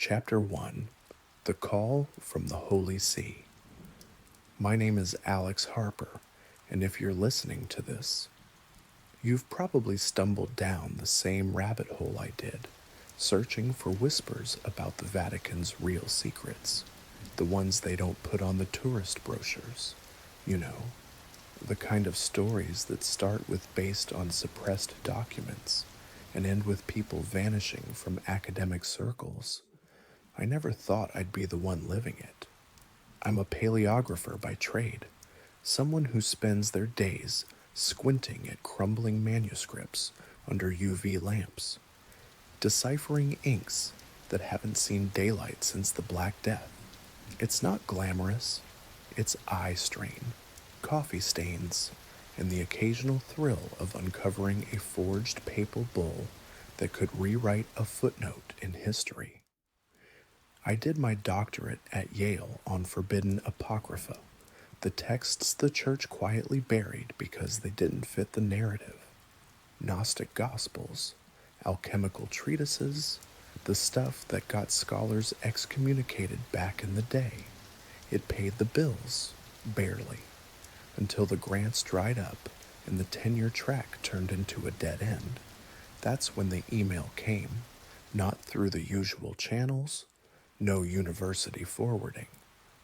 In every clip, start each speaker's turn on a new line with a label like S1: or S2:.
S1: Chapter 1 The Call from the Holy See. My name is Alex Harper, and if you're listening to this, you've probably stumbled down the same rabbit hole I did, searching for whispers about the Vatican's real secrets, the ones they don't put on the tourist brochures. You know, the kind of stories that start with based on suppressed documents and end with people vanishing from academic circles. I never thought I'd be the one living it. I'm a paleographer by trade, someone who spends their days squinting at crumbling manuscripts under UV lamps, deciphering inks that haven't seen daylight since the Black Death. It's not glamorous, it's eye strain, coffee stains, and the occasional thrill of uncovering a forged papal bull that could rewrite a footnote in history. I did my doctorate at Yale on forbidden apocrypha, the texts the church quietly buried because they didn't fit the narrative. Gnostic gospels, alchemical treatises, the stuff that got scholars excommunicated back in the day. It paid the bills, barely, until the grants dried up and the tenure track turned into a dead end. That's when the email came, not through the usual channels. No university forwarding,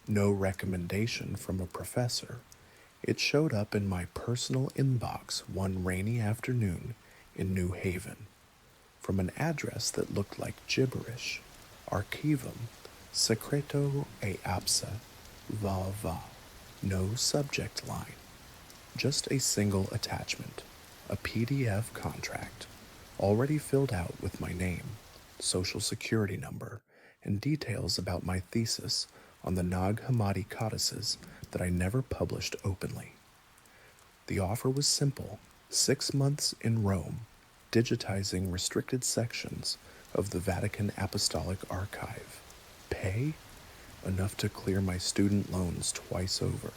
S1: no recommendation from a professor. It showed up in my personal inbox one rainy afternoon in New Haven, from an address that looked like gibberish. Archivum, secreto e apsa, va va. No subject line. Just a single attachment, a PDF contract, already filled out with my name, social security number, and details about my thesis on the Nag Hammadi codices that I never published openly. The offer was simple: 6 months in Rome, digitizing restricted sections of the Vatican Apostolic Archive. Pay? Enough to clear my student loans twice over,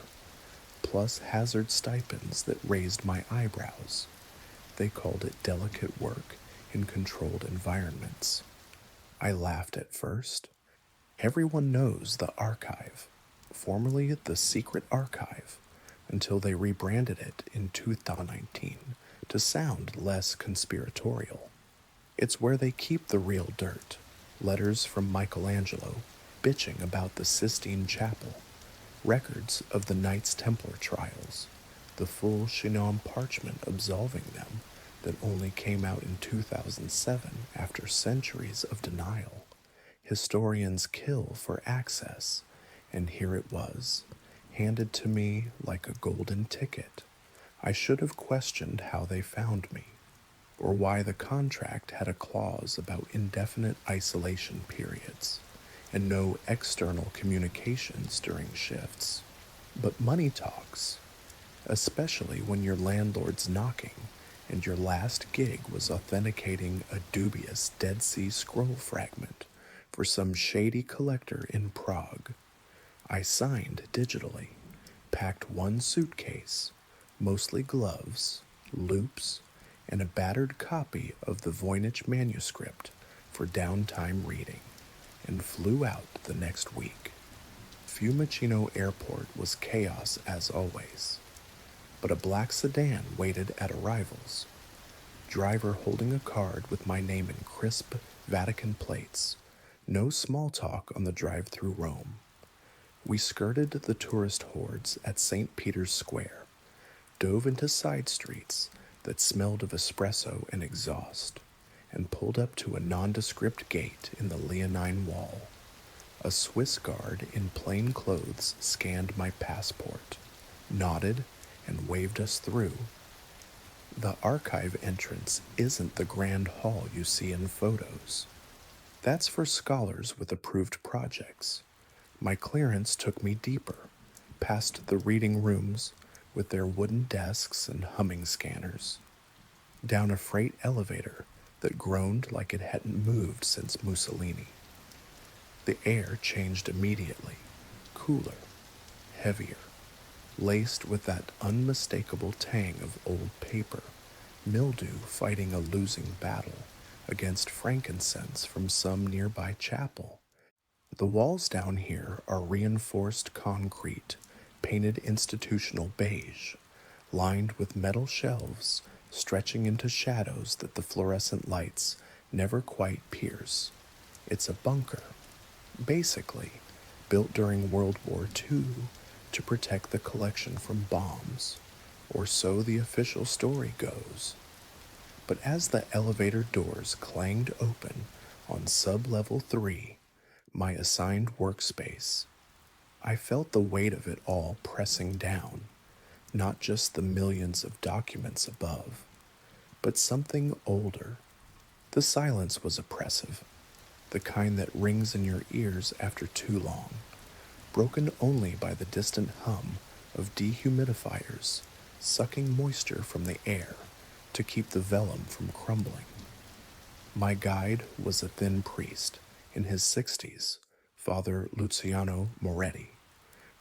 S1: plus hazard stipends that raised my eyebrows. They called it delicate work in controlled environments. I laughed at first. Everyone knows the archive, formerly the Secret Archive, until they rebranded it in 2019 to sound less conspiratorial. It's where they keep the real dirt, letters from Michelangelo bitching about the Sistine Chapel, records of the Knights Templar trials, the full Chinon parchment absolving them that only came out in 2007 after centuries of denial. Historians kill for access, and here it was, handed to me like a golden ticket. I should have questioned how they found me, or why the contract had a clause about indefinite isolation periods, and no external communications during shifts. But money talks, especially when your landlord's knocking and your last gig was authenticating a dubious Dead Sea Scroll fragment for some shady collector in Prague. I signed digitally, packed one suitcase, mostly gloves, loops, and a battered copy of the Voynich manuscript for downtime reading, and flew out the next week. Fiumicino Airport was chaos as always, but a black sedan waited at arrivals. Driver holding a card with my name in crisp Vatican plates. No small talk on the drive through Rome. We skirted the tourist hordes at St. Peter's Square, dove into side streets that smelled of espresso and exhaust, and pulled up to a nondescript gate in the Leonine Wall. A Swiss guard in plain clothes scanned my passport, nodded, and waved us through. The archive entrance isn't the grand hall you see in photos. That's for scholars with approved projects. My clearance took me deeper, past the reading rooms with their wooden desks and humming scanners, down a freight elevator that groaned like it hadn't moved since Mussolini. The air changed immediately, cooler, heavier, laced with that unmistakable tang of old paper, mildew fighting a losing battle against frankincense from some nearby chapel The walls down here are reinforced concrete, painted institutional beige, lined with metal shelves stretching into shadows that the fluorescent lights never quite pierce. It's a bunker, basically, built during World War II to protect the collection from bombs, or so the official story goes. But as the elevator doors clanged open on sub-level 3, my assigned workspace, I felt the weight of it all pressing down, not just the millions of documents above, but something older. The silence was oppressive, the kind that rings in your ears after too long, broken only by the distant hum of dehumidifiers sucking moisture from the air to keep the vellum from crumbling. My guide was a thin priest in his 60s, Father Luciano Moretti,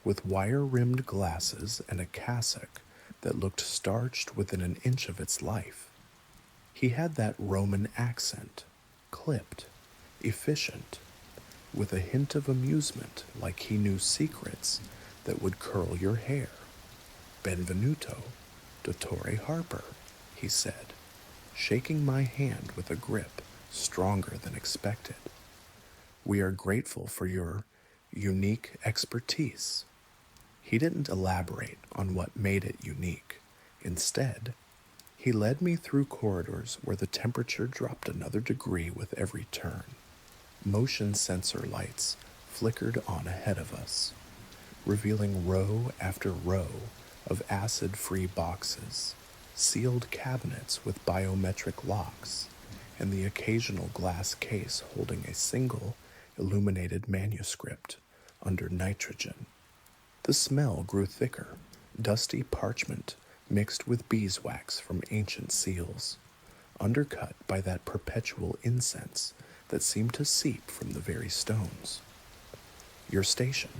S1: with wire-rimmed glasses and a cassock that looked starched within an inch of its life. He had that Roman accent, clipped, efficient, with a hint of amusement like he knew secrets that would curl your hair. Benvenuto, Dottore Harper, he said, shaking my hand with a grip stronger than expected. We are grateful for your unique expertise. He didn't elaborate on what made it unique. Instead, he led me through corridors where the temperature dropped another degree with every turn. Motion sensor lights flickered on ahead of us, revealing row after row of acid-free boxes, sealed cabinets with biometric locks, and the occasional glass case holding a single illuminated manuscript under nitrogen. The smell grew thicker, dusty parchment mixed with beeswax from ancient seals, undercut by that perpetual incense that seemed to seep from the very stones. Your station,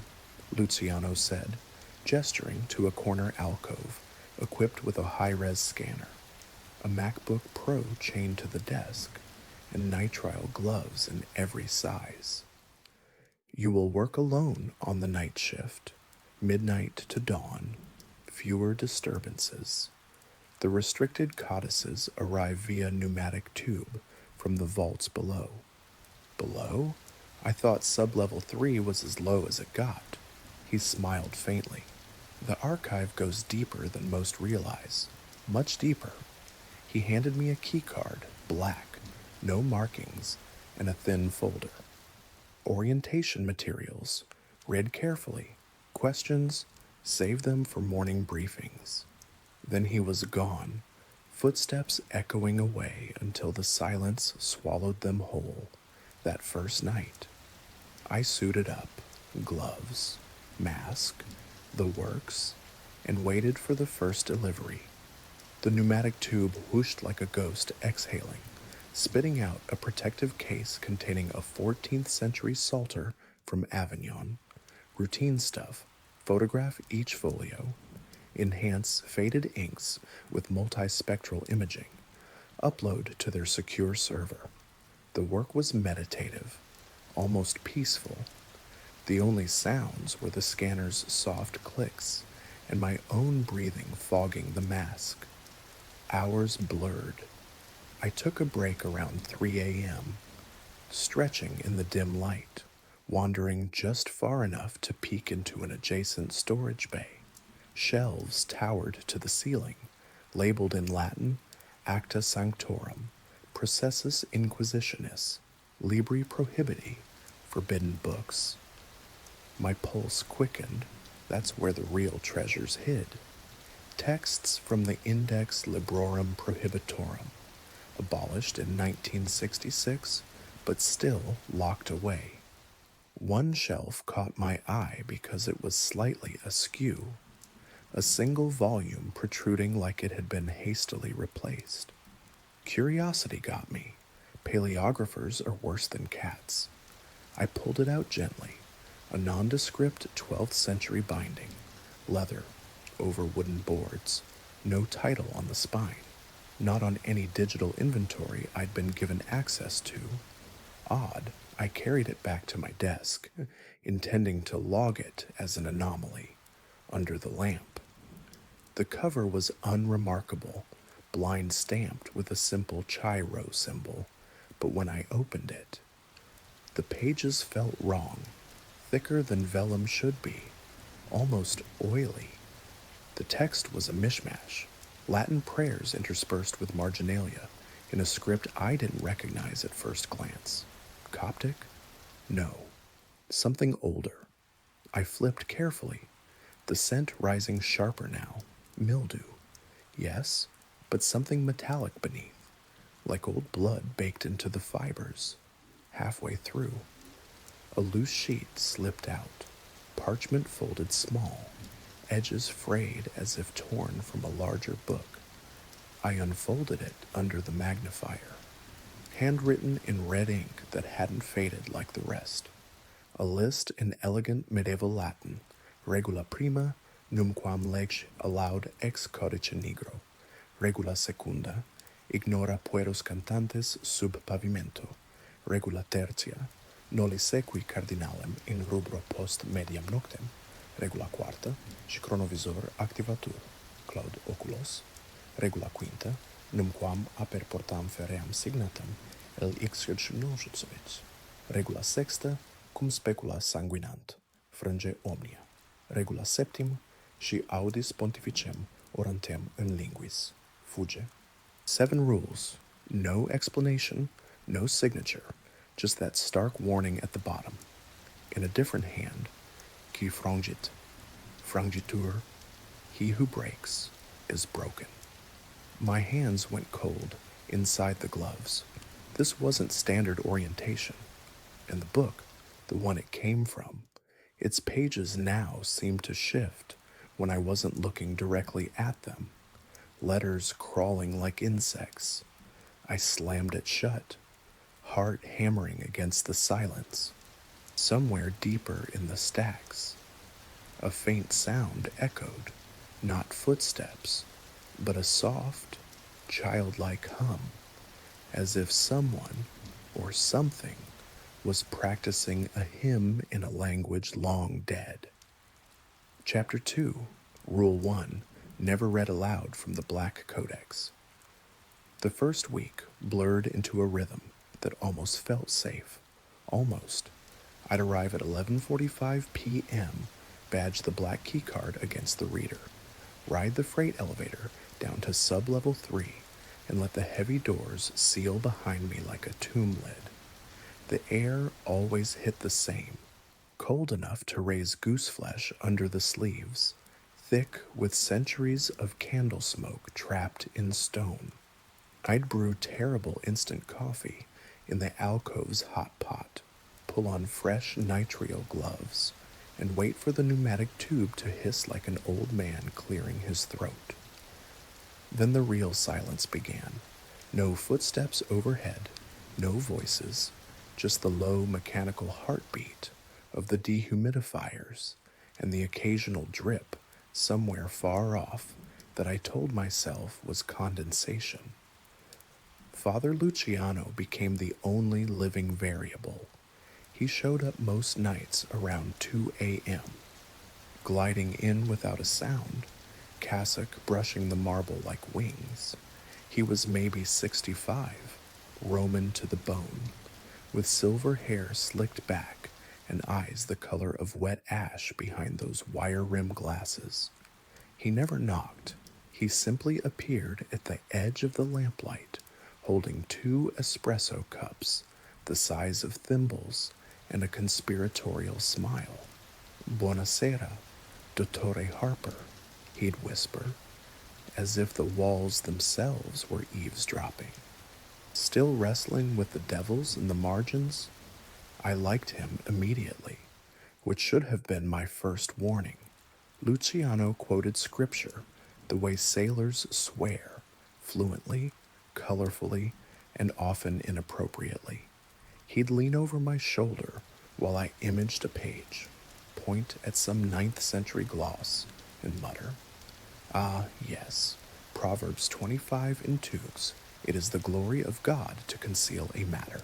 S1: Luciano said, gesturing to a corner alcove equipped with a high-res scanner, a MacBook Pro chained to the desk, and nitrile gloves in every size. You will work alone on the night shift, midnight to dawn, fewer disturbances. The restricted codices arrive via pneumatic tube from the vaults below. Below? I thought sub-level 3 was as low as it got. He smiled faintly. The archive goes deeper than most realize. Much deeper. He handed me a keycard, black, no markings, and a thin folder. Orientation materials. Read carefully. Questions? Save them for morning briefings. Then he was gone, footsteps echoing away until the silence swallowed them whole. That first night, I suited up, gloves, mask, the works, and waited for the first delivery. The pneumatic tube whooshed like a ghost exhaling, spitting out a protective case containing a 14th century psalter from Avignon. Routine stuff. Photograph each folio. Enhance faded inks with multispectral imaging. Upload to their secure server. The work was meditative, almost peaceful. The only sounds were the scanner's soft clicks and my own breathing fogging the mask. Hours blurred. I took a break around 3 a.m., stretching in the dim light, wandering just far enough to peek into an adjacent storage bay. Shelves towered to the ceiling, labeled in Latin, Acta Sanctorum, Processus Inquisitionis, Libri Prohibiti, Forbidden Books. My pulse quickened. That's where the real treasures hid. Texts from the Index Librorum Prohibitorum, abolished in 1966, but still locked away. One shelf caught my eye because it was slightly askew, a single volume protruding like it had been hastily replaced. Curiosity got me. Paleographers are worse than cats. I pulled it out gently, a nondescript 12th century binding, leather, over wooden boards, no title on the spine, not on any digital inventory I'd been given access to. Odd, I carried it back to my desk, intending to log it as an anomaly under the lamp. The cover was unremarkable, blind stamped with a simple chiro symbol, but when I opened it, the pages felt wrong, thicker than vellum should be, almost oily. The text was a mishmash, Latin prayers interspersed with marginalia, in a script I didn't recognize at first glance. Coptic? No. Something older. I flipped carefully, the scent rising sharper now. Mildew. Yes, but something metallic beneath, like old blood baked into the fibers. Halfway through, a loose sheet slipped out, parchment folded small, edges frayed as if torn from a larger book. I unfolded it under the magnifier. Handwritten in red ink that hadn't faded like the rest. A list in elegant medieval Latin, regula prima, numquam lex allowed ex codice nigro, regula secunda, ignora pueros cantantes sub pavimento, regula tertia, noli sequi cardinalem in rubro post mediam noctem, regula quarta, chronovisor activatur, claud oculos, regula quinta, numquam aper portam feream signatam, el ixed nojutsuit, regula sexta, cum specula sanguinant, frange omnia, regula septim, si audis pontificem orantem in linguis, fuge. 7 rules, no explanation, no signature, just that stark warning at the bottom. In a different hand, qui frangit, frangitur, he who breaks is broken. My hands went cold inside the gloves. This wasn't standard orientation. And the book, the one it came from, its pages now seemed to shift when I wasn't looking directly at them. Letters crawling like insects. I slammed it shut, heart hammering against the silence. Somewhere deeper in the stacks, a faint sound echoed, not footsteps, but a soft, childlike hum, as if someone or something was practicing a hymn in a language long dead. Chapter 2, Rule 1, never read aloud from the Black Codex. The first week blurred into a rhythm that almost felt safe. Almost. I'd arrive at 11:45 p.m., badge the black keycard against the reader, ride the freight elevator down to sub-level 3, and let the heavy doors seal behind me like a tomb lid. The air always hit the same, cold enough to raise goose flesh under the sleeves, thick with centuries of candle smoke trapped in stone. I'd brew terrible instant coffee in the alcove's hot pot, pull on fresh nitrile gloves, and wait for the pneumatic tube to hiss like an old man clearing his throat. Then the real silence began. No footsteps overhead, no voices, just the low mechanical heartbeat of the dehumidifiers and the occasional drip somewhere far off that I told myself was condensation. Father Luciano became the only living variable. He showed up most nights around 2 a.m., gliding in without a sound, cassock brushing the marble like wings. He was maybe 65, Roman to the bone, with silver hair slicked back and eyes the color of wet ash behind those wire-rimmed glasses. He never knocked. He simply appeared at the edge of the lamplight, holding 2 espresso cups, the size of thimbles, and a conspiratorial smile. "Buonasera, Dottore Harper," he'd whisper, as if the walls themselves were eavesdropping. Still wrestling with the devils in the margins, I liked him immediately, which should have been my first warning. Luciano quoted scripture the way sailors swear, fluently, colorfully, and often inappropriately. He'd lean over my shoulder while I imaged a page, point at some 9th century gloss, and mutter, "Ah, yes, Proverbs 25 in Tux, it is the glory of God to conceal a matter."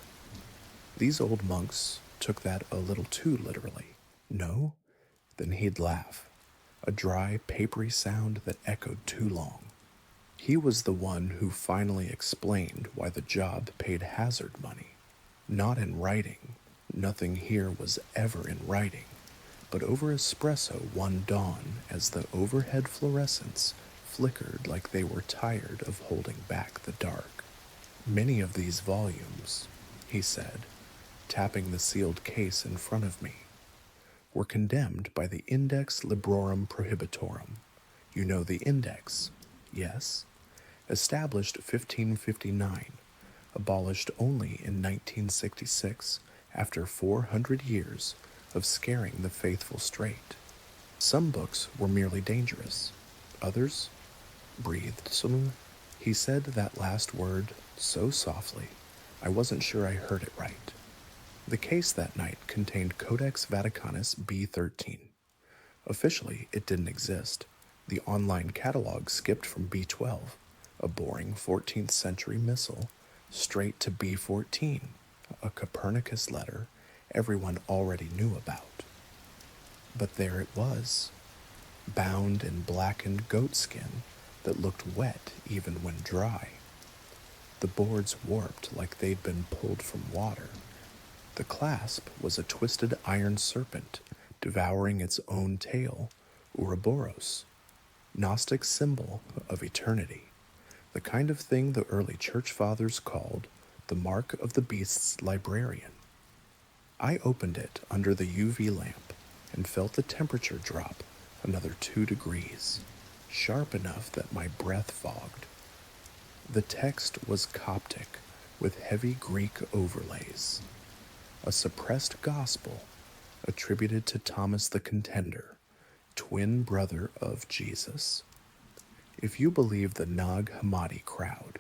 S1: These old monks took that a little too literally. No? Then he'd laugh, a dry, papery sound that echoed too long. He was the one who finally explained why the job paid hazard money. Not in writing, nothing here was ever in writing, but over espresso one dawn as the overhead fluorescents flickered like they were tired of holding back the dark. Many of these volumes, he said, tapping the sealed case in front of me, were condemned by the Index Librorum Prohibitorum. You know the Index, yes? Established 1559, abolished only in 1966 after 400 years of scaring the faithful straight. Some books were merely dangerous. Others breathed some. He said that last word so softly, I wasn't sure I heard it right. The case that night contained Codex Vaticanus B13. Officially, it didn't exist. The online catalog skipped from B12, a boring 14th century missal, straight to B14, a Copernicus letter everyone already knew about. But there it was, bound in blackened goatskin that looked wet even when dry. The boards warped like they'd been pulled from water. The clasp was a twisted iron serpent devouring its own tail, Ouroboros, Gnostic symbol of eternity, the kind of thing the early church fathers called the mark of the beast's librarian. I opened it under the UV lamp and felt the temperature drop another 2 degrees, sharp enough that my breath fogged. The text was Coptic with heavy Greek overlays, a suppressed gospel attributed to Thomas the Contender, twin brother of Jesus. If you believe the Nag Hammadi crowd,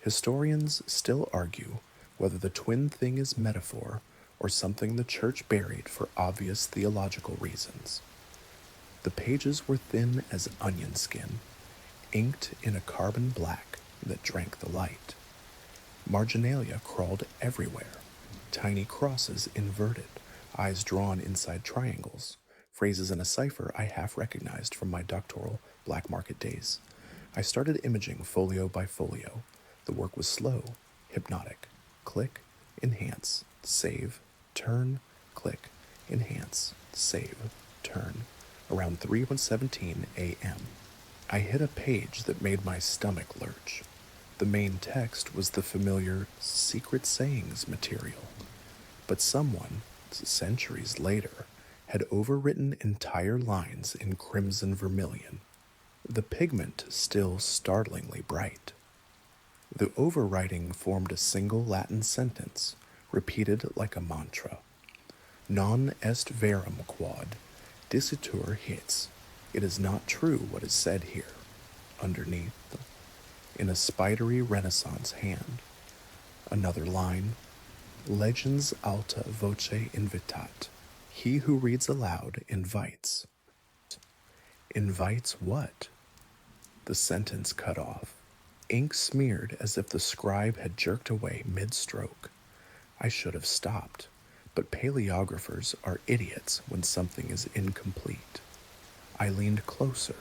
S1: historians still argue whether the twin thing is metaphor or something the church buried for obvious theological reasons. The pages were thin as onion skin, inked in a carbon black that drank the light. Marginalia crawled everywhere, tiny crosses inverted, eyes drawn inside triangles, phrases in a cipher I half recognized from my doctoral black market days. I started imaging folio by folio. The work was slow, hypnotic. Click, enhance, save, turn, click, enhance, save, turn. Around 3:17 a.m. I hit a page that made my stomach lurch. The main text was the familiar secret sayings material, but someone, centuries later, had overwritten entire lines in crimson vermilion, the pigment still startlingly bright. The overwriting formed a single Latin sentence, repeated like a mantra. Non est verum quod dicitur hits. It is not true what is said here. Underneath, in a spidery Renaissance hand. Another line, legends alta voce invitat. He who reads aloud invites. Invites what? The sentence cut off. Ink smeared as if the scribe had jerked away mid-stroke. I should have stopped, but paleographers are idiots when something is incomplete. I leaned closer,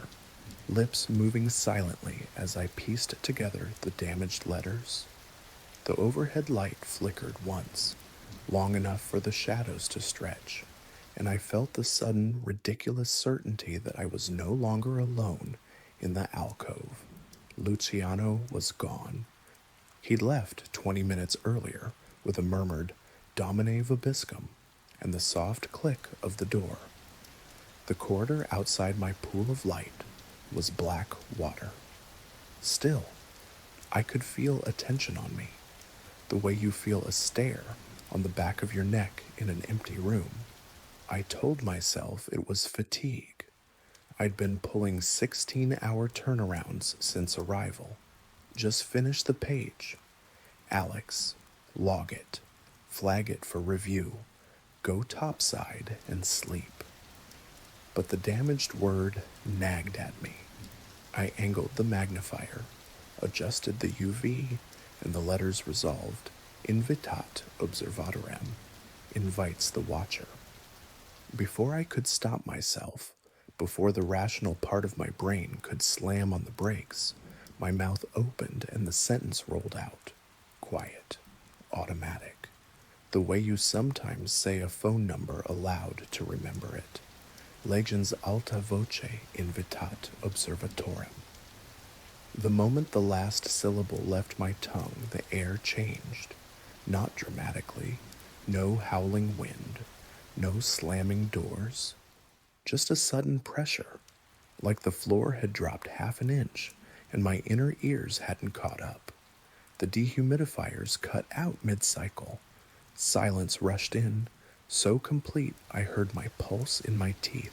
S1: lips moving silently as I pieced together the damaged letters. The overhead light flickered once, long enough for the shadows to stretch, and I felt the sudden, ridiculous certainty that I was no longer alone in the alcove. Luciano was gone. He'd left 20 minutes earlier with a murmured Domine vobiscum and the soft click of the door. The corridor outside my pool of light was black water. Still, I could feel a tension on me, the way you feel a stare on the back of your neck in an empty room. I told myself it was fatigue. I'd been pulling 16-hour turnarounds since arrival. Just finish the page. Alex, log it, flag it for review, go topside and sleep. But the damaged word nagged at me. I angled the magnifier, adjusted the UV, and the letters resolved invitat observatorem, invites the watcher. Before I could stop myself, before the rational part of my brain could slam on the brakes, my mouth opened and the sentence rolled out. Quiet. Automatic. The way you sometimes say a phone number aloud to remember it. Legens alta voce invitat observatorem. The moment the last syllable left my tongue, the air changed. Not dramatically. No howling wind. No slamming doors. Just a sudden pressure, like the floor had dropped half an inch and my inner ears hadn't caught up. The dehumidifiers cut out mid-cycle. Silence rushed in, so complete I heard my pulse in my teeth.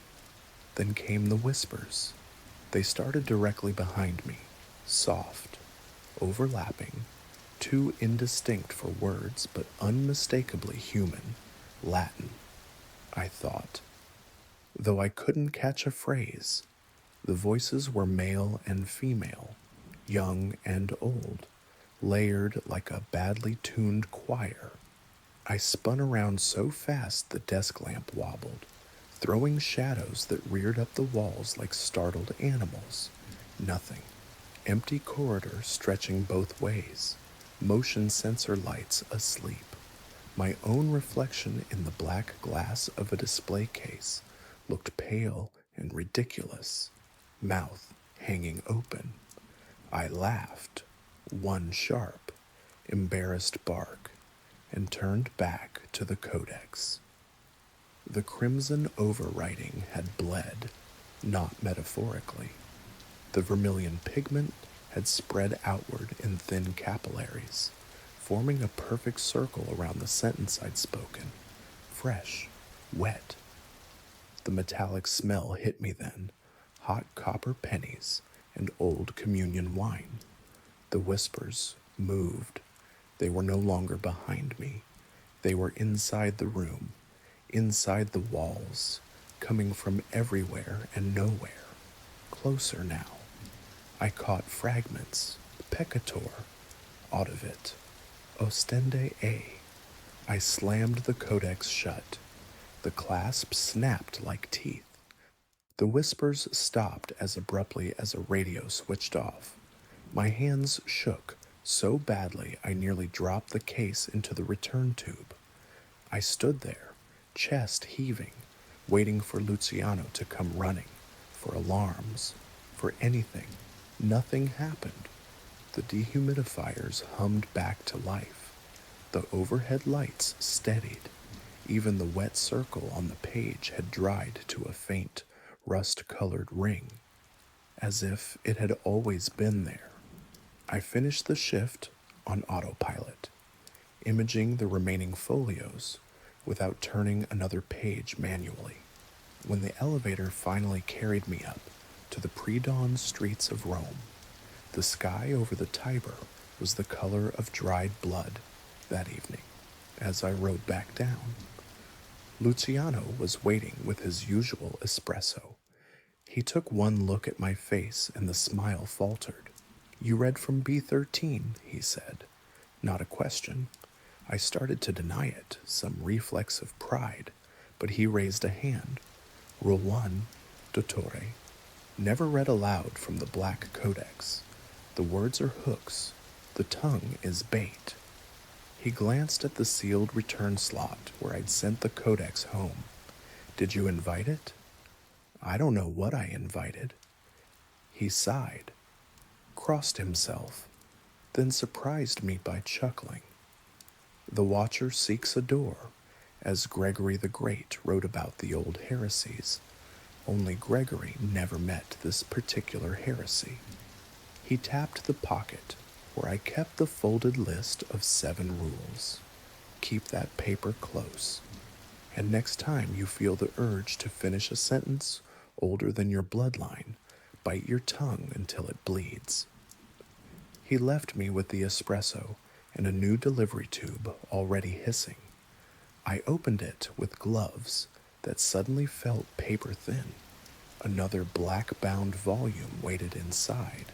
S1: Then came the whispers. They started directly behind me, soft, overlapping, too indistinct for words but unmistakably human, Latin, I thought. Though I couldn't catch a phrase, the voices were male and female, young and old, layered like a badly tuned choir. I spun around so fast the desk lamp wobbled, throwing shadows that reared up the walls like startled animals. Nothing. Empty corridor stretching both ways, motion sensor lights asleep. My own reflection in the black glass of a display case looked pale and ridiculous, mouth hanging open. I laughed, one sharp, embarrassed bark, and turned back to the codex. The crimson overwriting had bled, not metaphorically. The vermilion pigment had spread outward in thin capillaries, forming a perfect circle around the sentence I'd spoken. Fresh, wet. The metallic smell hit me then, hot copper pennies and old communion wine. The whispers moved. They were no longer behind me. They were inside the room, inside the walls, coming from everywhere and nowhere. Closer now. I caught fragments, peccator, audivit, ostende a. I slammed the codex shut. The clasp snapped like teeth. The whispers stopped as abruptly as a radio switched off. My hands shook so badly I nearly dropped the case into the return tube. I stood there, chest heaving, waiting for Luciano to come running, for alarms, for anything. Nothing happened. The dehumidifiers hummed back to life. The overhead lights steadied. Even the wet circle on the page had dried to a faint, rust-colored ring, as if it had always been there. I finished the shift on autopilot, imaging the remaining folios without turning another page manually. When the elevator finally carried me up to the pre-dawn streets of Rome, the sky over the Tiber was the color of dried blood that evening as I rode back down. Luciano was waiting with his usual espresso. He took one look at my face and the smile faltered. "You read from B13, he said. Not a question. I started to deny it, some reflex of pride, but he raised a hand. Rule 1, dottore. Never read aloud from the black codex. The words are hooks. The tongue is bait. He glanced at the sealed return slot where I'd sent the codex home. Did you invite it? I don't know what I invited. He sighed, crossed himself, then surprised me by chuckling. The watcher seeks a door, as Gregory the Great wrote about the old heresies. Only Gregory never met this particular heresy. He tapped the pocket where I kept the folded list of 7 rules. Keep that paper close. And next time you feel the urge to finish a sentence older than your bloodline, bite your tongue until it bleeds. He left me with the espresso and a new delivery tube already hissing. I opened it with gloves that suddenly felt paper thin. Another black-bound volume waited inside.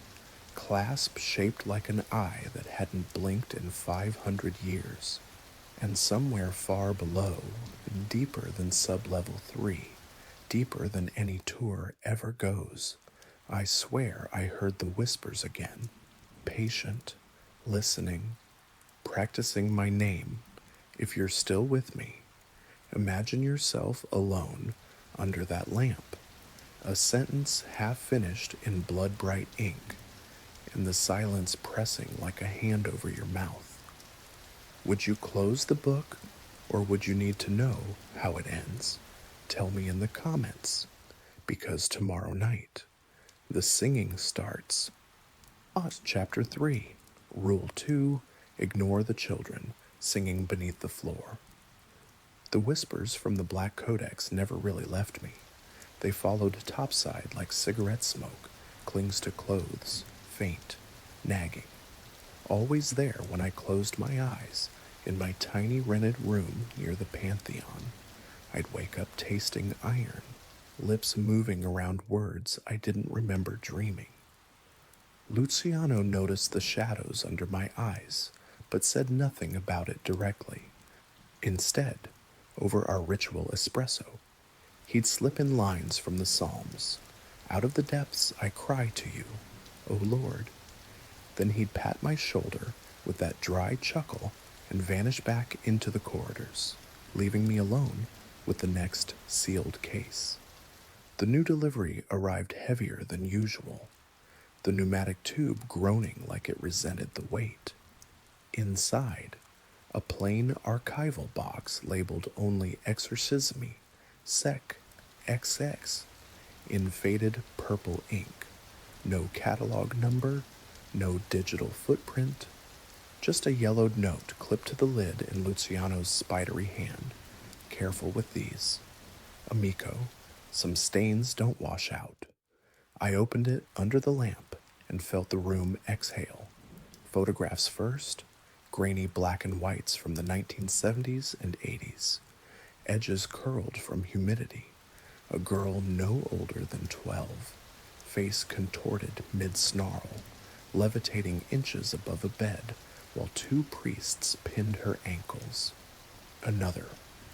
S1: clasp shaped like an eye that hadn't blinked in 500 years, and somewhere far below, deeper than sub-level 3, deeper than any tour ever goes, I swear I heard the whispers again, patient, listening, practicing my name. If you're still with me, imagine yourself alone under that lamp, a sentence half finished in blood-bright ink, and the silence pressing like a hand over your mouth. Would you close the book, or would you need to know how it ends? Tell me in the comments, because tomorrow night, the singing starts. Chapter 3, Rule 2, Ignore the Children, Singing Beneath the Floor. The whispers from the Black Codex never really left me. They followed topside like cigarette smoke, clings to clothes, faint, nagging. Always there when I closed my eyes, in my tiny rented room near the Pantheon. I'd wake up tasting iron, lips moving around words I didn't remember dreaming. Luciano noticed the shadows under my eyes, but said nothing about it directly. Instead, over our ritual espresso, he'd slip in lines from the Psalms. Out of the depths I cry to you, O Lord. Then he'd pat my shoulder with that dry chuckle and vanish back into the corridors, leaving me alone with the next sealed case. The new delivery arrived heavier than usual, the pneumatic tube groaning like it resented the weight. Inside, a plain archival box labeled only Exorcismi, Sec, XX, in faded purple ink. No catalog number, no digital footprint, just a yellowed note clipped to the lid in Luciano's spidery hand. Careful with these. Amico, some stains don't wash out. I opened it under the lamp and felt the room exhale. Photographs first, grainy black and whites from the 1970s and 80s. Edges curled from humidity. A girl no older than 12. Face contorted mid-snarl, levitating inches above a bed while two priests pinned her ankles. Another,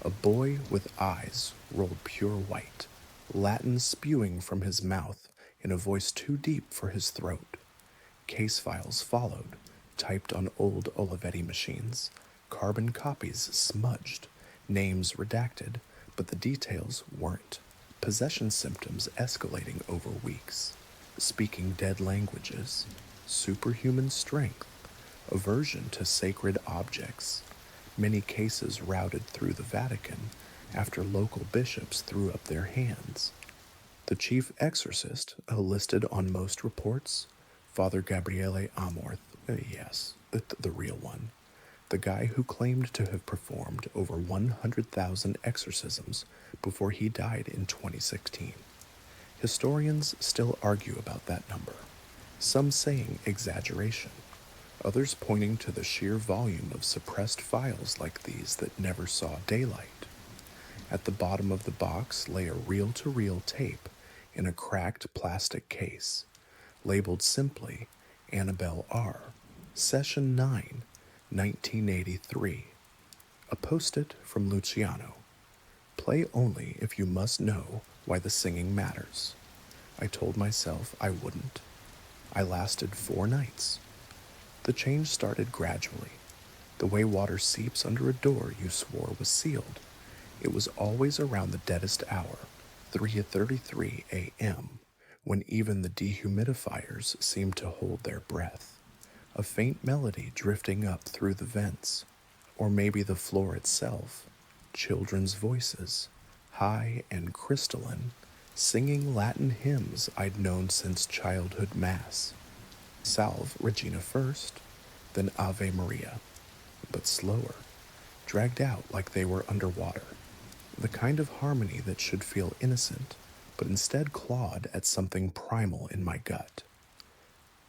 S1: a boy with eyes rolled pure white, Latin spewing from his mouth in a voice too deep for his throat. Case files followed, typed on old Olivetti machines, carbon copies smudged, names redacted, but the details weren't. Possession symptoms escalating over weeks, speaking dead languages, superhuman strength, aversion to sacred objects. Many cases routed through the Vatican after local bishops threw up their hands. The chief exorcist, listed on most reports, Father Gabriele Amorth, yes, the real one, the guy who claimed to have performed over 100,000 exorcisms before he died in 2016. Historians still argue about that number, some saying exaggeration, others pointing to the sheer volume of suppressed files like these that never saw daylight. At the bottom of the box lay a reel-to-reel tape in a cracked plastic case, labeled simply Annabelle R., Session 9, 1983. A post-it from Luciano. Play only if you must know why the singing matters. I told myself I wouldn't. I lasted 4 nights. The change started gradually, the way water seeps under a door you swore was sealed. It was always around the deadest hour, 3:33 a.m., when even the dehumidifiers seemed to hold their breath. A faint melody drifting up through the vents, or maybe the floor itself, children's voices, high and crystalline, singing Latin hymns I'd known since childhood mass. Salve Regina first, then Ave Maria, but slower, dragged out like they were underwater. The kind of harmony that should feel innocent, but instead clawed at something primal in my gut.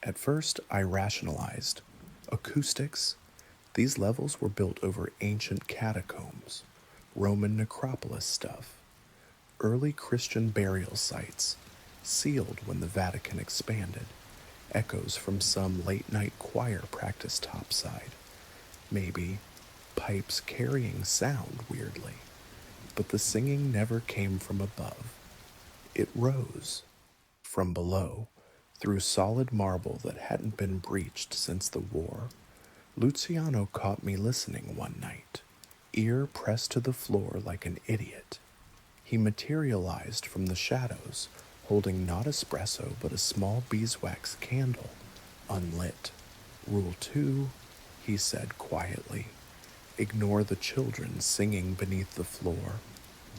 S1: At first, I rationalized. Acoustics. These levels were built over ancient catacombs, Roman necropolis stuff, early Christian burial sites, sealed when the Vatican expanded. echoes from some late-night choir practice topside, maybe pipes carrying sound weirdly. But the singing never came from above. It rose from below, through solid marble that hadn't been breached since the war. Luciano caught me listening one night, ear pressed to the floor like an idiot. He materialized from the shadows, holding not espresso but a small beeswax candle, unlit. Rule 2, he said quietly. Ignore the children singing beneath the floor.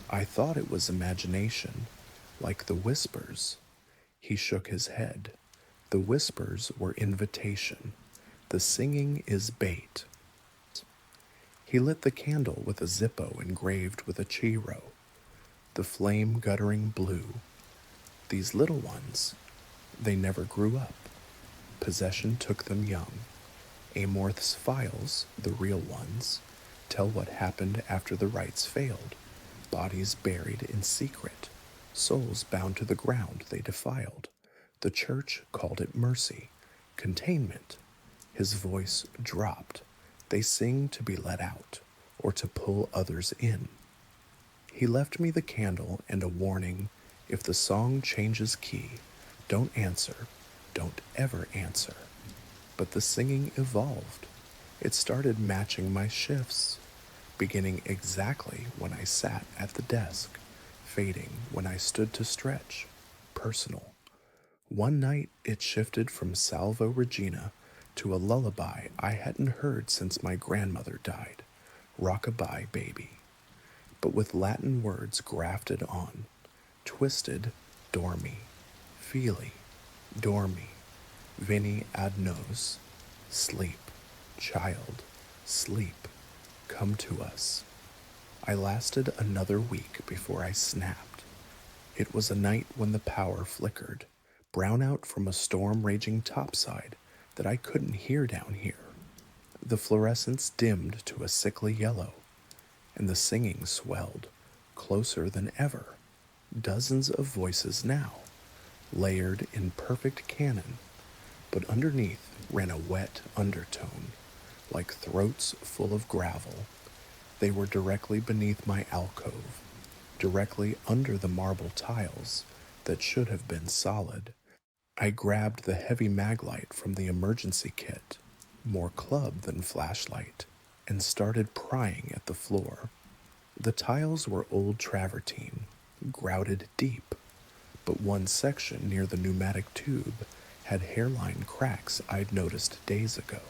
S1: I thought it was imagination, like the whispers. He shook his head. The whispers were invitation. The singing is bait. He lit the candle with a Zippo engraved with a Chiro, the flame guttering blue. These little ones, they never grew up. Possession took them young. Amorth's files, the real ones, tell what happened after the rites failed. Bodies buried in secret, souls bound to the ground they defiled. The church called it mercy, containment. His voice dropped. They sing to be let out, or to pull others in. He left me the candle and a warning: if the song changes key, don't answer, don't ever answer. But the singing evolved. It started matching my shifts, beginning exactly when I sat at the desk, fading when I stood to stretch, personal. One night it shifted from Salvo Regina to a lullaby I hadn't heard since my grandmother died, Rockabye Baby, but with Latin words grafted on: twisted, dormi, fili, dormi, veni ad nos, sleep, child, sleep, come to us. I lasted another week before I snapped. It was a night when the power flickered, brownout from a storm raging topside that I couldn't hear down here. The fluorescence dimmed to a sickly yellow, and the singing swelled, closer than ever. Dozens of voices now, layered in perfect canon, but underneath ran a wet undertone, like throats full of gravel. They were directly beneath my alcove, directly under the marble tiles that should have been solid. I grabbed the heavy maglite from the emergency kit, more club than flashlight, and started prying at the floor. The tiles were old travertine, grouted deep, but one section near the pneumatic tube had hairline cracks I'd noticed days ago.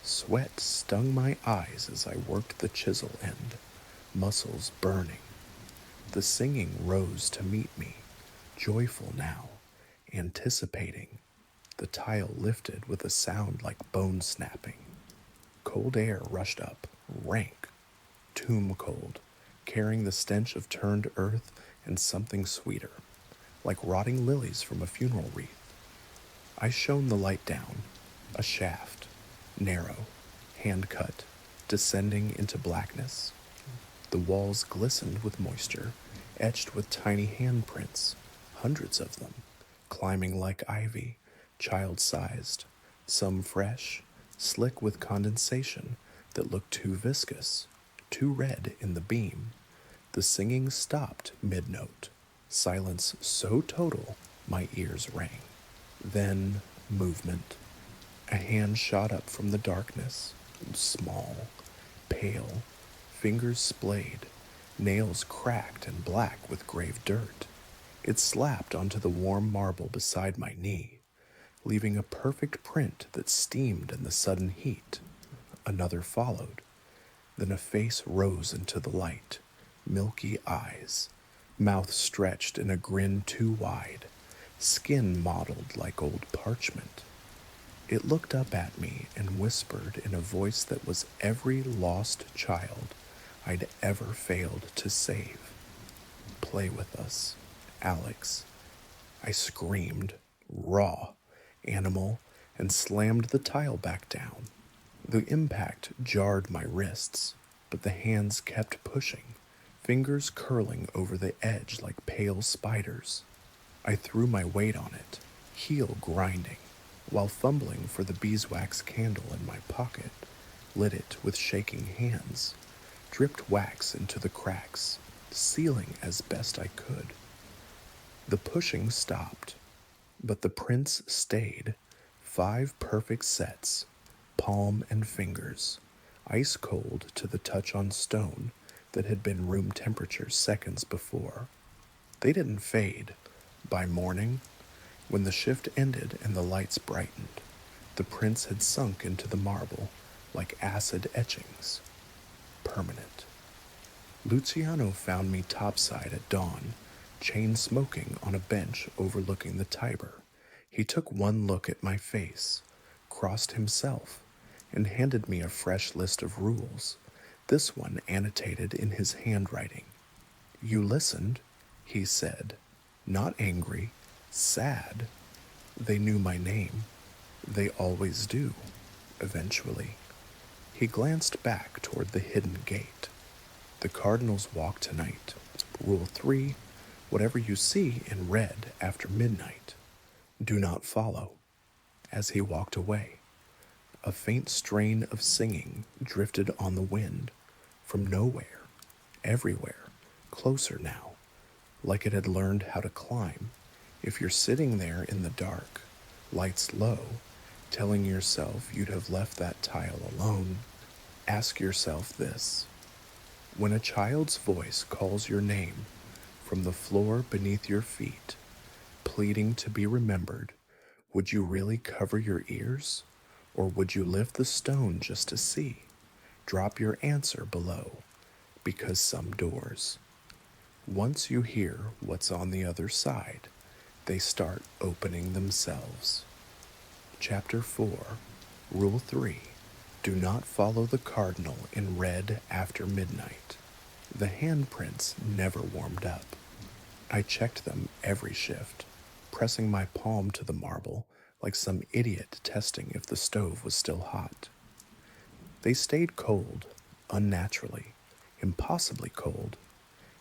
S1: Sweat stung my eyes as I worked the chisel end, muscles burning. The singing rose to meet me, joyful now, anticipating. The tile lifted with a sound like bone snapping. Cold air rushed up, rank, tomb cold, carrying the stench of turned earth and something sweeter, like rotting lilies from a funeral wreath. I shone the light down, a shaft, narrow, hand-cut, descending into blackness. The walls glistened with moisture, etched with tiny handprints, hundreds of them, climbing like ivy, child-sized, some fresh, slick with condensation that looked too viscous, too red in the beam. The singing stopped mid-note, silence so total my ears rang. Then movement. A hand shot up from the darkness, small, pale, fingers splayed, nails cracked and black with grave dirt. It slapped onto the warm marble beside my knee, leaving a perfect print that steamed in the sudden heat. Another followed. Then a face rose into the light, milky eyes, mouth stretched in a grin too wide, skin mottled like old parchment. It looked up at me and whispered in a voice that was every lost child I'd ever failed to save. Play with us, Alex. I screamed, raw, animal, and slammed the tile back down. The impact jarred my wrists, but the hands kept pushing, fingers curling over the edge like pale spiders. I threw my weight on it, heel grinding, while fumbling for the beeswax candle in my pocket, lit it with shaking hands, dripped wax into the cracks, sealing as best I could. The pushing stopped, but the prints stayed, 5 perfect sets, palm and fingers, ice cold to the touch on stone that had been room temperature seconds before. They didn't fade. By morning, when the shift ended and the lights brightened, the prints had sunk into the marble like acid etchings. Permanent. Luciano found me topside at dawn, chain smoking on a bench overlooking the Tiber. He took one look at my face, crossed himself, and handed me a fresh list of rules, this one annotated in his handwriting. You listened, he said, not angry, sad. They knew my name. They always do, eventually. He glanced back toward the hidden gate. The Cardinals walk tonight. Rule 3, whatever you see in red after midnight, do not follow. As he walked away, a faint strain of singing drifted on the wind, from nowhere, everywhere, closer now, like it had learned how to climb. If you're sitting there in the dark, lights low, telling yourself you'd have left that tile alone, ask yourself this. When a child's voice calls your name from the floor beneath your feet, pleading to be remembered, would you really cover your ears? Or would you lift the stone just to see? Drop your answer below, because some doors, once you hear what's on the other side, they start opening themselves. Chapter 4, Rule 3. Do not follow the cardinal in red after midnight. The handprints never warmed up. I checked them every shift, pressing my palm to the marble like some idiot testing if the stove was still hot. They stayed cold, unnaturally, impossibly cold,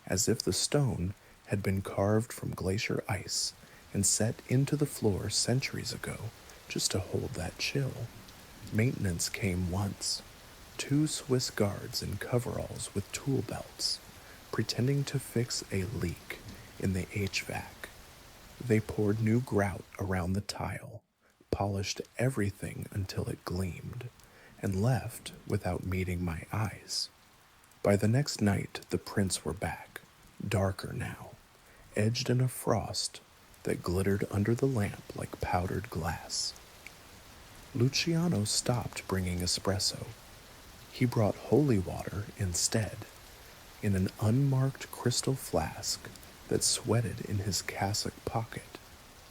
S1: as if the stone had been carved from glacier ice and set into the floor centuries ago just to hold that chill. Maintenance came once, 2 Swiss guards in coveralls with tool belts, pretending to fix a leak in the HVAC. They poured new grout around the tile, polished everything until it gleamed, and left without meeting my eyes. By the next night, the prints were back, darker now, edged in a frost that glittered under the lamp like powdered glass. Luciano stopped bringing espresso. He brought holy water instead, in an unmarked crystal flask that sweated in his cassock pocket.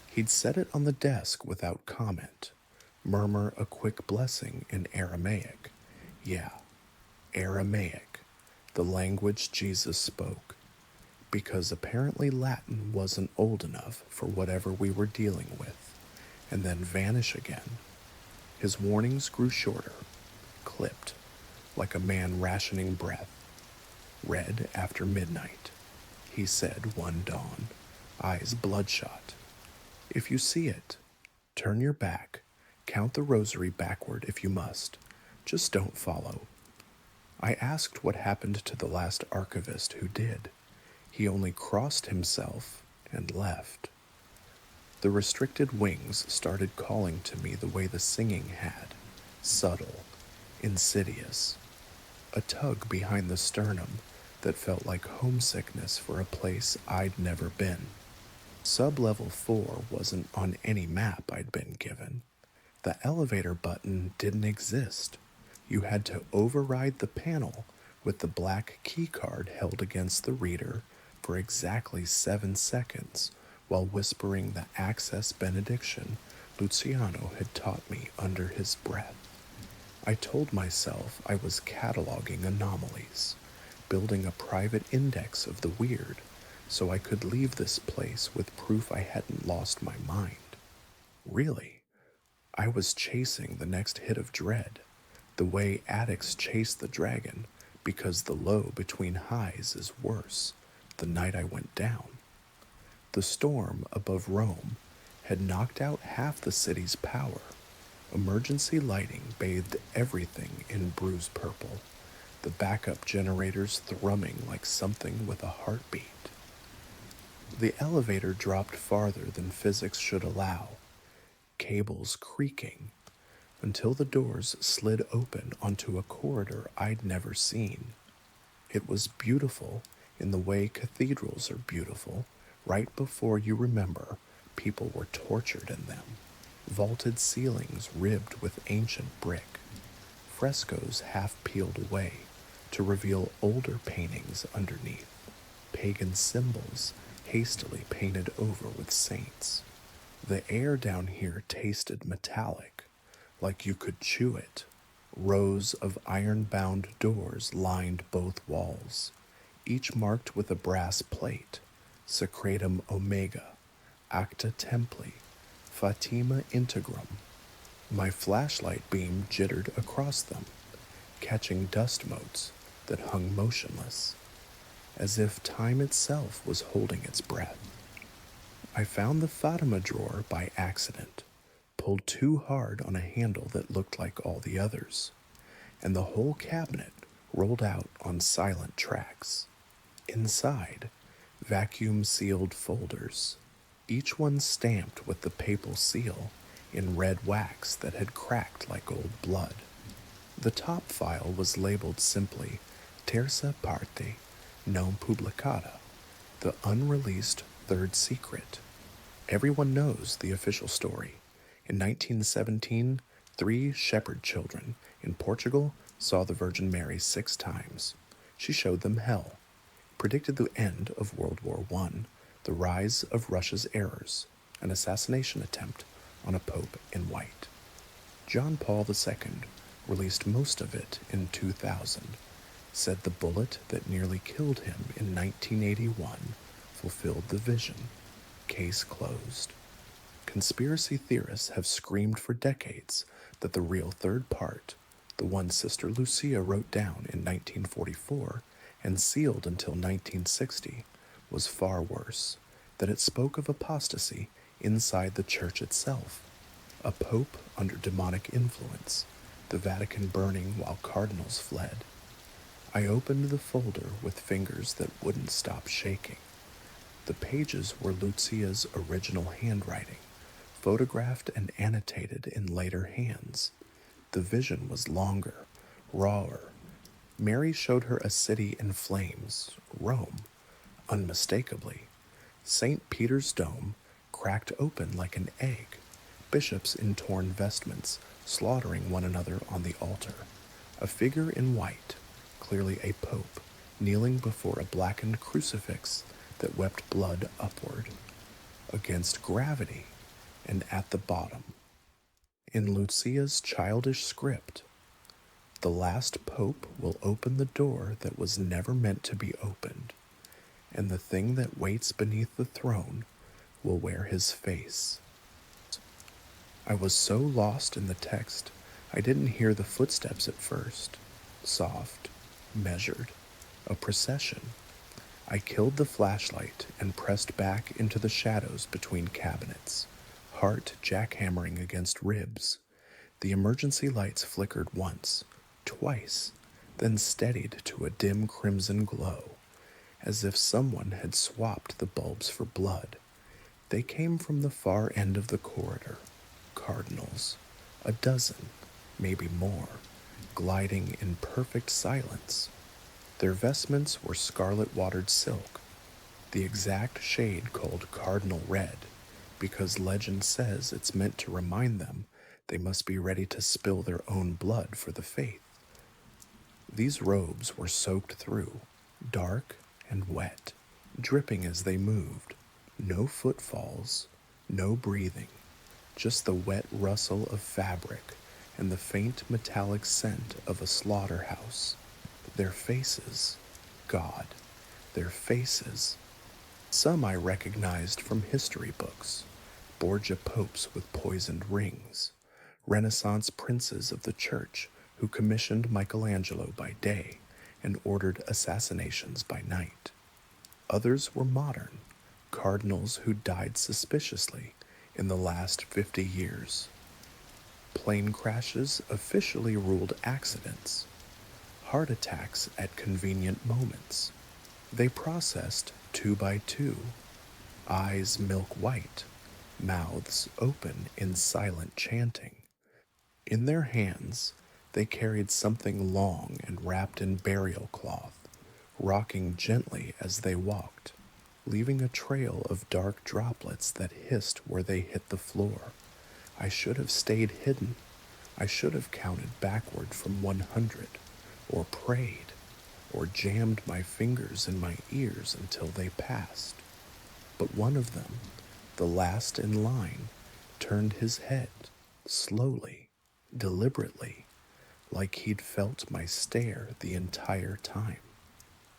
S1: He'd set it on the desk without comment, murmur a quick blessing in Aramaic. Yeah, Aramaic, the language Jesus spoke, because apparently Latin wasn't old enough for whatever we were dealing with, and then vanish again. His warnings grew shorter, clipped, like a man rationing breath. Red after midnight, he said one dawn, eyes bloodshot. If you see it, turn your back, count the rosary backward if you must. Just don't follow. I asked what happened to the last archivist who did. He only crossed himself and left. The restricted wings started calling to me the way the singing had, subtle, insidious. A tug behind the sternum that felt like homesickness for a place I'd never been. Sub-level 4 wasn't on any map I'd been given. The elevator button didn't exist. You had to override the panel with the black keycard held against the reader for exactly 7 seconds while whispering the access benediction Luciano had taught me under his breath. I told myself I was cataloging anomalies, building a private index of the weird, so I could leave this place with proof I hadn't lost my mind. Really, I was chasing the next hit of dread, the way addicts chase the dragon, because the low between highs is worse, the night I went down. The storm above Rome had knocked out half the city's power. Emergency lighting bathed everything in bruised purple, the backup generators thrumming like something with a heartbeat. The elevator dropped farther than physics should allow, cables creaking, until the doors slid open onto a corridor I'd never seen. It was beautiful in the way cathedrals are beautiful, right before you remember people were tortured in them. Vaulted ceilings ribbed with ancient brick, frescoes half peeled away to reveal older paintings underneath, pagan symbols hastily painted over with saints. The air down here tasted metallic, like you could chew it. Rows of iron-bound doors lined both walls, each marked with a brass plate, Secretum Omega, Acta Templi, Fatima Integrum. My flashlight beam jittered across them, catching dust motes that hung motionless, as if time itself was holding its breath. I found the Fatima drawer by accident, pulled too hard on a handle that looked like all the others, and the whole cabinet rolled out on silent tracks. Inside, vacuum-sealed folders, each one stamped with the papal seal in red wax that had cracked like old blood. The top file was labeled simply Terza Parte Non Publicata, the unreleased third secret. Everyone knows the official story. In 1917, 3 shepherd children in Portugal saw the Virgin Mary 6 times. She showed them hell, predicted the end of World War I, the rise of Russia's errors, an assassination attempt on a pope in white. John Paul II released most of it in 2000, said the bullet that nearly killed him in 1981 fulfilled the vision. Case closed. Conspiracy theorists have screamed for decades that the real third part, the one Sister Lucia wrote down in 1944 and sealed until 1960, was far worse, that it spoke of apostasy inside the church itself, a pope under demonic influence, the Vatican burning while cardinals fled. I opened the folder with fingers that wouldn't stop shaking. The pages were Lucia's original handwriting, photographed and annotated in later hands. The vision was longer, rawer. Mary showed her a city in flames, Rome, unmistakably. St. Peter's dome cracked open like an egg, bishops in torn vestments slaughtering one another on the altar. A figure in white, clearly a pope, kneeling before a blackened crucifix that wept blood upward, against gravity, and at the bottom, in Lucia's childish script, the last pope will open the door that was never meant to be opened, and the thing that waits beneath the throne will wear his face. I was so lost in the text, I didn't hear the footsteps at first. Soft, measured, a procession. I killed the flashlight and pressed back into the shadows between cabinets, heart jackhammering against ribs. The emergency lights flickered once, twice, then steadied to a dim crimson glow, as if someone had swapped the bulbs for blood. They came from the far end of the corridor, cardinals, a dozen, maybe more, gliding in perfect silence. Their vestments were scarlet-watered silk, the exact shade called cardinal red, because legend says it's meant to remind them they must be ready to spill their own blood for the faith. These robes were soaked through, dark and wet, dripping as they moved. No footfalls, no breathing, just the wet rustle of fabric and the faint metallic scent of a slaughterhouse. Their faces, God, their faces. Some I recognized from history books, Borgia popes with poisoned rings, Renaissance princes of the church who commissioned Michelangelo by day and ordered assassinations by night. Others were modern, cardinals who died suspiciously in the last 50 years. Plane crashes officially ruled accidents. Heart attacks at convenient moments. They processed two by two, eyes milk white, mouths open in silent chanting. In their hands, they carried something long and wrapped in burial cloth, rocking gently as they walked, leaving a trail of dark droplets that hissed where they hit the floor. I should have stayed hidden. I should have counted backward from 100, or prayed, or jammed my fingers in my ears until they passed. But one of them, the last in line, turned his head, slowly, deliberately, like he'd felt my stare the entire time.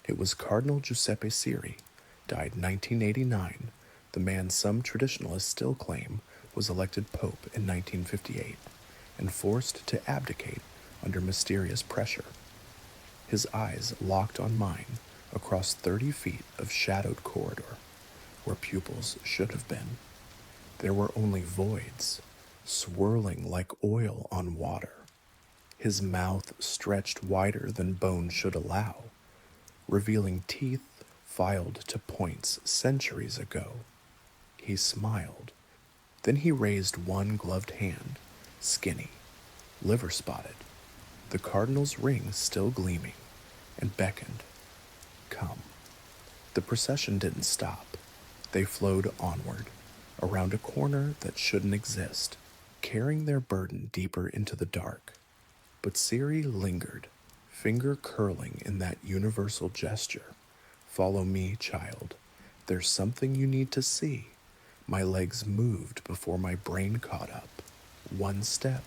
S1: It was Cardinal Giuseppe Siri, died 1989, the man some traditionalists still claim was elected Pope in 1958 and forced to abdicate under mysterious pressure. His eyes locked on mine across 30 feet of shadowed corridor, where pupils should have been. There were only voids, swirling like oil on water. His mouth stretched wider than bone should allow, revealing teeth filed to points centuries ago. He smiled. Then he raised one gloved hand, skinny, liver spotted, the cardinal's ring still gleaming, and beckoned. Come. The procession didn't stop. They flowed onward, around a corner that shouldn't exist, carrying their burden deeper into the dark. But Siri lingered, finger curling in that universal gesture. Follow me, child. There's something you need to see. My legs moved before my brain caught up. One step,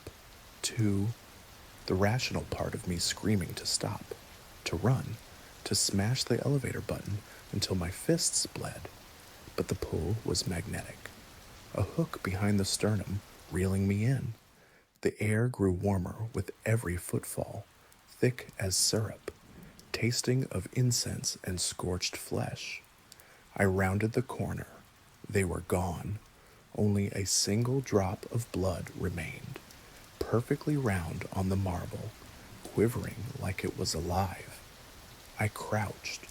S1: two, the rational part of me screaming to stop, to run, to smash the elevator button until my fists bled. But the pull was magnetic. A hook behind the sternum reeling me in. The air grew warmer with every footfall, thick as syrup, tasting of incense and scorched flesh. I rounded the corner. They were gone. Only a single drop of blood remained, perfectly round on the marble, quivering like it was alive. I crouched,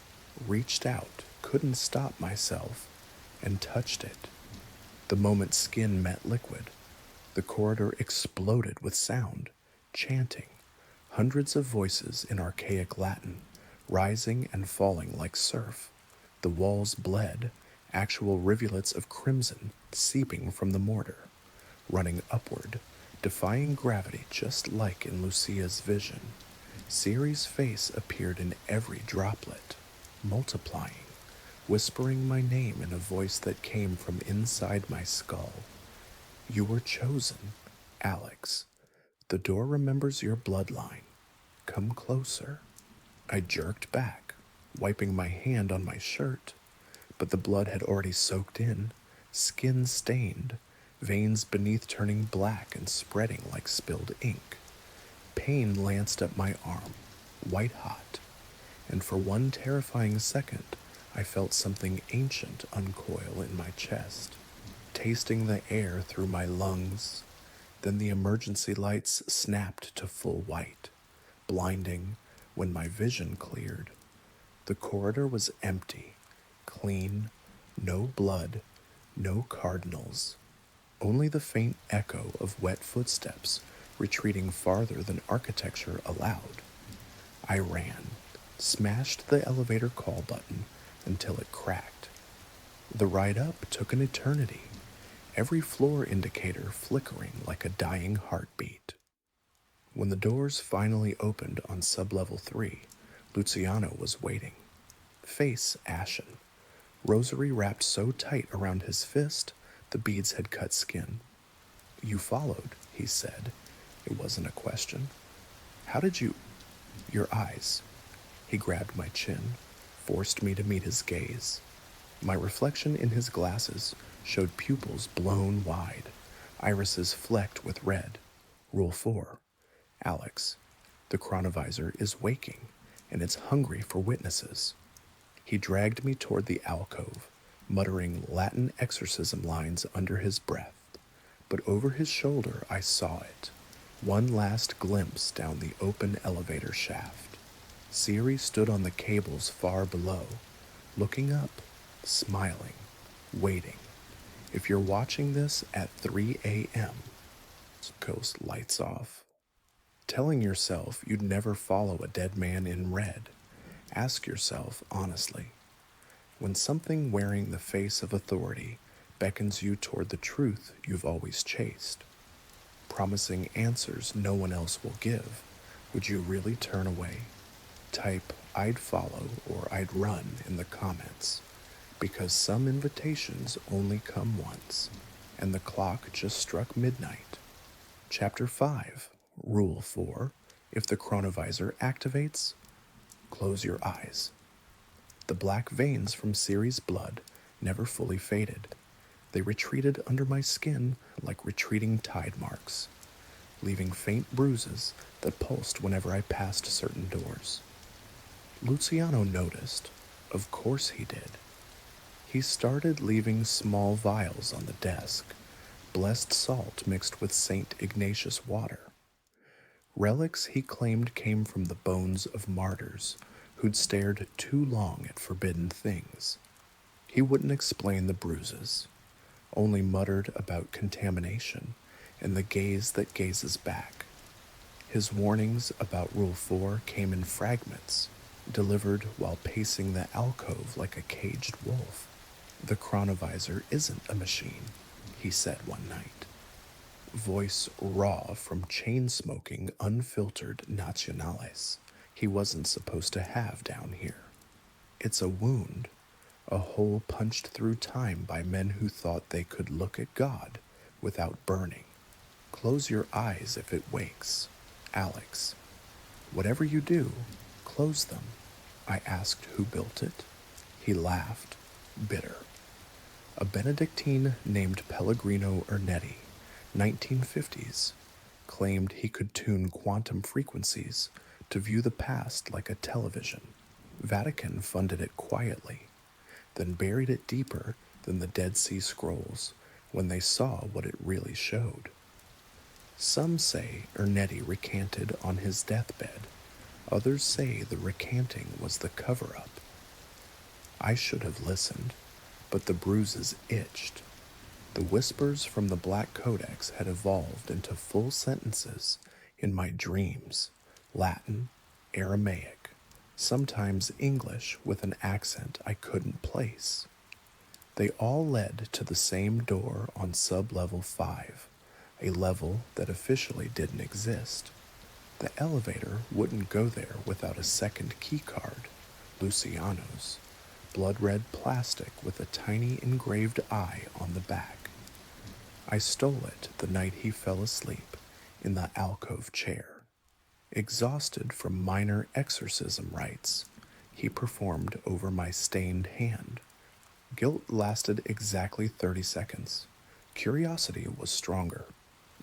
S1: reached out, couldn't stop myself, and touched it. The moment skin met liquid, the corridor exploded with sound, chanting, hundreds of voices in archaic Latin, rising and falling like surf. The walls bled, actual rivulets of crimson seeping from the mortar, running upward, defying gravity just like in Lucia's vision. Siri's face appeared in every droplet, multiplying, whispering my name in a voice that came from inside my skull. You were chosen, Alex. The door remembers your bloodline. Come closer. I jerked back, wiping my hand on my shirt, but the blood had already soaked in, skin stained, veins beneath turning black and spreading like spilled ink. Pain lanced up my arm, white hot, and for one terrifying second, I felt something ancient uncoil in my chest, tasting the air through my lungs. Then the emergency lights snapped to full white, blinding when my vision cleared. The corridor was empty, clean, no blood, no cardinals, only the faint echo of wet footsteps retreating farther than architecture allowed. I ran, smashed the elevator call button until it cracked. The ride up took an eternity, every floor indicator flickering like a dying heartbeat. When the doors finally opened on sublevel 3, Luciano was waiting, face ashen, rosary wrapped so tight around his fist the beads had cut skin. You followed, he said. It wasn't a question. How did you... Your eyes. He grabbed my chin, forced me to meet his gaze. My reflection in his glasses showed pupils blown wide, irises flecked with red. Rule 4. Alex, the chronovisor is waking, and it's hungry for witnesses. He dragged me toward the alcove, muttering Latin exorcism lines under his breath. but over his shoulder I saw it. One last glimpse down the open elevator shaft. Siri stood on the cables far below, looking up, smiling, waiting. If you're watching this at 3 a.m., Ghost lights off. Telling yourself you'd never follow a dead man in red. Ask yourself honestly, when something wearing the face of authority beckons you toward the truth you've always chased, promising answers no one else will give, would you really turn away? Type "I'd follow" or "I'd run" in the comments, because some invitations only come once, and the clock just struck midnight. Chapter 5, Rule 4, if the chronovisor activates, close your eyes. The black veins from Siri's blood never fully faded. They retreated under my skin like retreating tide marks, leaving faint bruises that pulsed whenever I passed certain doors. Luciano noticed. Of course he did. He started leaving small vials on the desk, blessed salt mixed with St. Ignatius water. Relics he claimed came from the bones of martyrs who'd stared too long at forbidden things. He wouldn't explain the bruises, only muttered about contamination and the gaze that gazes back. His warnings about Rule 4 came in fragments, delivered while pacing the alcove like a caged wolf. The chronovisor isn't a machine, he said one night. Voice raw from chain-smoking, unfiltered nacionales he wasn't supposed to have down here. It's a wound, a hole punched through time by men who thought they could look at God without burning. Close your eyes if it wakes, Alex. Whatever you do, close them. I asked who built it. He laughed, bitter. A Benedictine named Pellegrino Ernetti, 1950s, claimed he could tune quantum frequencies to view the past like a television. Vatican funded it quietly, then buried it deeper than the Dead Sea Scrolls when they saw what it really showed. Some say Ernetti recanted on his deathbed. Others say the recanting was the cover-up. I should have listened, but the bruises itched. The whispers from the Black Codex had evolved into full sentences in my dreams, Latin, Aramaic, sometimes English with an accent I couldn't place. They all led to the same door on sub-level 5, a level that officially didn't exist. The elevator wouldn't go there without a second keycard, Luciano's, blood-red plastic with a tiny engraved eye on the back. I stole it the night he fell asleep in the alcove chair. Exhausted from minor exorcism rites he performed over my stained hand. Guilt lasted exactly 30 seconds. Curiosity was stronger.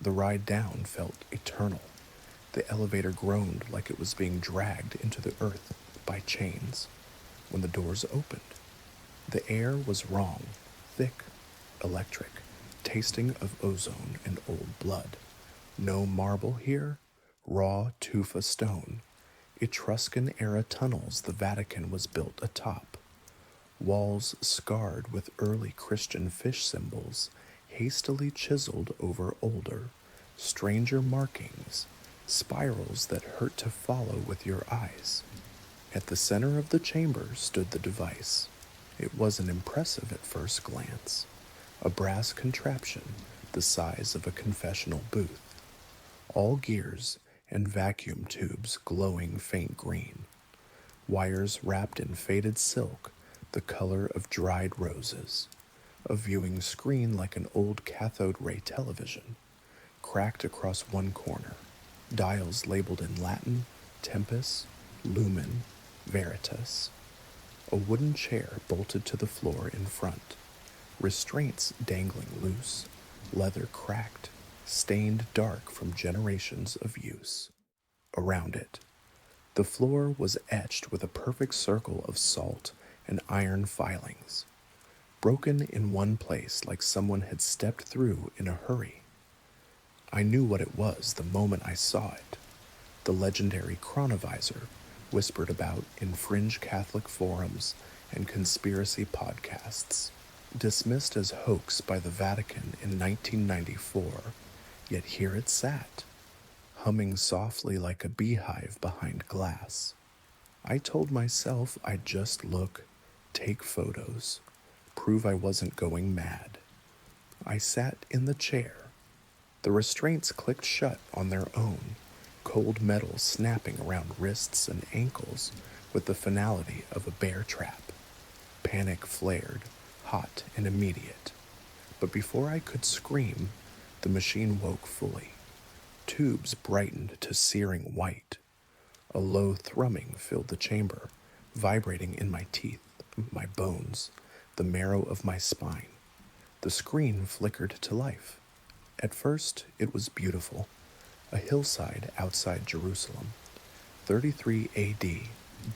S1: The ride down felt eternal. The elevator groaned like it was being dragged into the earth by chains. When the doors opened, the air was wrong, thick, electric, tasting of ozone and old blood. No marble here, raw tufa stone. Etruscan-era tunnels the Vatican was built atop. Walls scarred with early Christian fish symbols, hastily chiseled over older, stranger markings, spirals that hurt to follow with your eyes. At the center of the chamber stood the device. It wasn't impressive at first glance. A brass contraption the size of a confessional booth. All gears and vacuum tubes glowing faint green. Wires wrapped in faded silk the color of dried roses. A viewing screen like an old cathode ray television, cracked across one corner. Dials labeled in Latin, Tempus, Lumen, Veritas. A wooden chair bolted to the floor in front. Restraints dangling loose. Leather cracked, stained dark from generations of use. Around it, the floor was etched with a perfect circle of salt and iron filings, broken in one place like someone had stepped through in a hurry. I knew what it was the moment I saw it. The legendary chronovisor, whispered about in fringe Catholic forums and conspiracy podcasts. Dismissed as hoax by the Vatican in 1994, yet here it sat, humming softly like a beehive behind glass. I told myself I'd just look, take photos, prove I wasn't going mad. I sat in the chair. The restraints clicked shut on their own, cold metal snapping around wrists and ankles with the finality of a bear trap. Panic flared, hot and immediate. But before I could scream, the machine woke fully. Tubes brightened to searing white. A low thrumming filled the chamber, vibrating in my teeth, my bones, the marrow of my spine. The screen flickered to life. At first, it was beautiful. A hillside outside Jerusalem. 33 AD,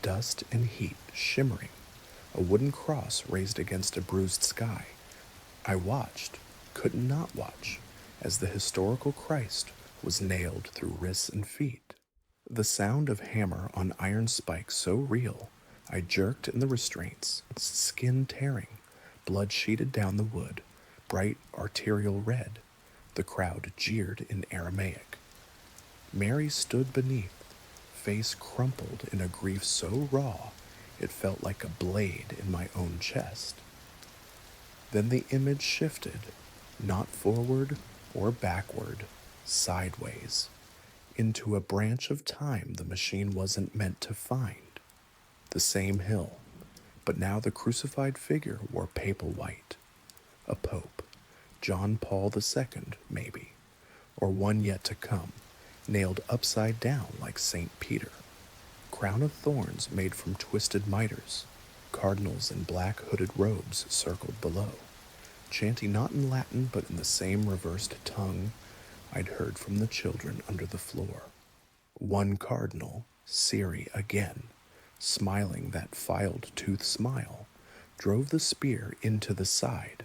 S1: dust and heat shimmering. A wooden cross raised against a bruised sky. I watched, could not watch, as the historical Christ was nailed through wrists and feet. The sound of hammer on iron spikes so real, I jerked in the restraints, skin tearing, blood sheeted down the wood, bright arterial red. The crowd jeered in Aramaic. Mary stood beneath, face crumpled in a grief so raw it felt like a blade in my own chest. Then the image shifted, not forward or backward, sideways, into a branch of time the machine wasn't meant to find. The same hill, but now the crucified figure wore papal white. A pope, John Paul II, maybe, or one yet to come, nailed upside down like St. Peter. Crown of thorns made from twisted miters, cardinals in black hooded robes circled below, chanting not in Latin but in the same reversed tongue I'd heard from the children under the floor. One cardinal, Siri again, smiling that filed tooth smile, drove the spear into the side.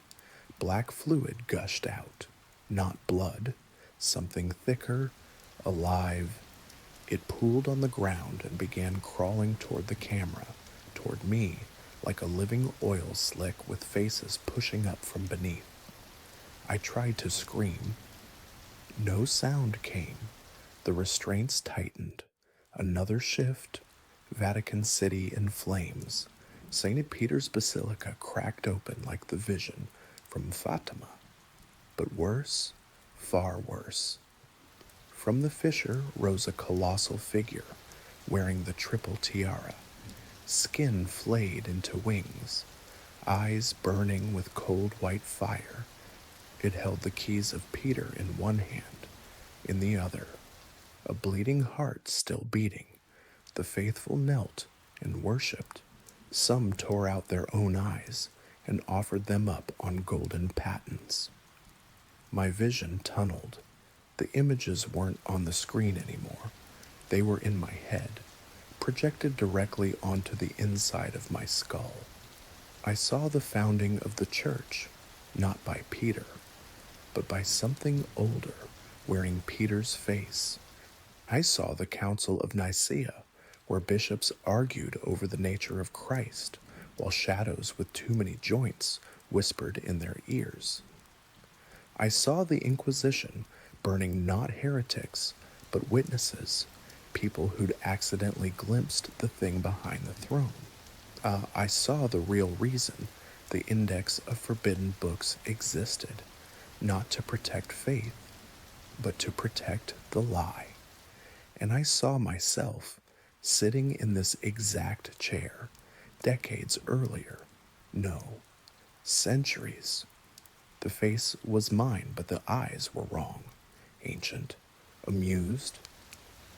S1: Black fluid gushed out, not blood, something thicker, alive. It pooled on the ground and began crawling toward the camera, toward me, like a living oil slick with faces pushing up from beneath. I tried to scream. No sound came. The restraints tightened. Another shift. Vatican City in flames. St. Peter's Basilica cracked open like the vision from Fatima. But worse, far worse. From the fissure rose a colossal figure, wearing the triple tiara, skin flayed into wings, eyes burning with cold white fire. It held the keys of Peter in one hand, in the other, a bleeding heart still beating. The faithful knelt and worshipped. Some tore out their own eyes and offered them up on golden patens. My vision tunneled. The images weren't on the screen anymore. They were in my head, projected directly onto the inside of my skull. I saw the founding of the church, not by Peter, but by something older, wearing Peter's face. I saw the Council of Nicaea, where bishops argued over the nature of Christ, while shadows with too many joints whispered in their ears. I saw the Inquisition, burning not heretics, but witnesses, people who'd accidentally glimpsed the thing behind the throne. I saw the real reason the Index of Forbidden Books existed, not to protect faith, but to protect the lie. And I saw myself sitting in this exact chair, decades earlier. No, centuries. The face was mine, but the eyes were wrong. Ancient, amused.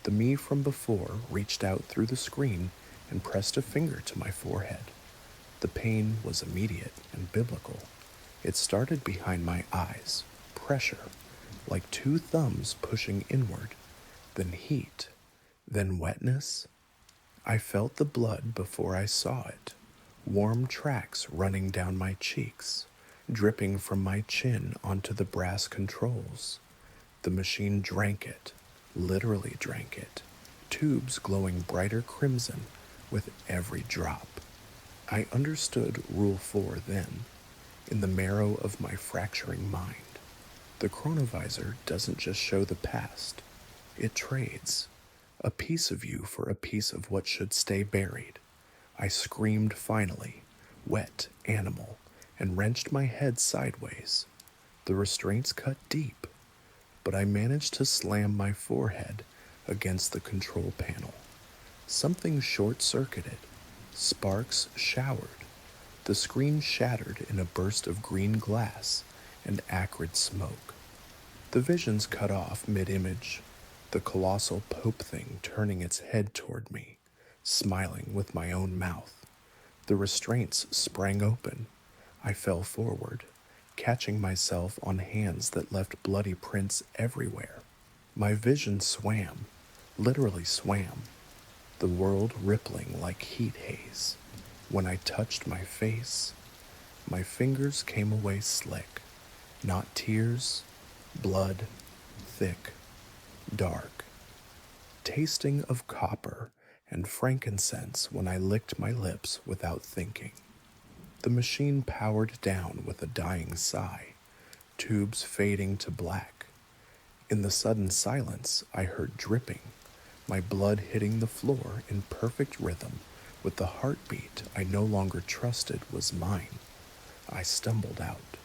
S1: The me from before reached out through the screen and pressed a finger to my forehead. The pain was immediate and biblical. It started behind my eyes, pressure, like two thumbs pushing inward, then heat, then wetness. I felt the blood before I saw it, warm tracks running down my cheeks, dripping from my chin onto the brass controls. The machine drank it, literally drank it, tubes glowing brighter crimson with every drop. I understood Rule 4 then, in the marrow of my fracturing mind. The chronovisor doesn't just show the past, it trades. A piece of you for a piece of what should stay buried. I screamed finally, wet animal, and wrenched my head sideways. The restraints cut deep, but I managed to slam my forehead against the control panel. Something short-circuited. Sparks showered. The screen shattered in a burst of green glass and acrid smoke. The visions cut off mid-image, the colossal Pope thing turning its head toward me, smiling with my own mouth. The restraints sprang open. I fell forward, catching myself on hands that left bloody prints everywhere. My vision swam, literally swam, the world rippling like heat haze. When I touched my face, my fingers came away slick. Not tears, blood, thick, dark. Tasting of copper and frankincense when I licked my lips without thinking. The machine powered down with a dying sigh, tubes fading to black. In the sudden silence, I heard dripping, my blood hitting the floor in perfect rhythm with the heartbeat I no longer trusted was mine. I stumbled out,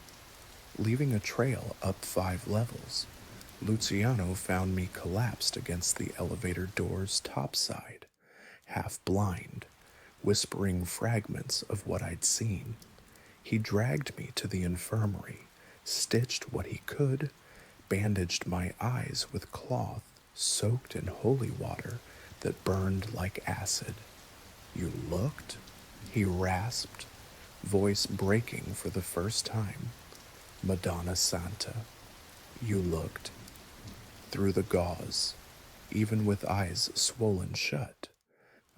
S1: leaving a trail up 5 levels. Luciano found me collapsed against the elevator door's top side, half blind, whispering fragments of what I'd seen. He dragged me to the infirmary, stitched what he could, bandaged my eyes with cloth soaked in holy water that burned like acid. You looked? He rasped, voice breaking for the first time. Madonna Santa, you looked. Through the gauze, even with eyes swollen shut,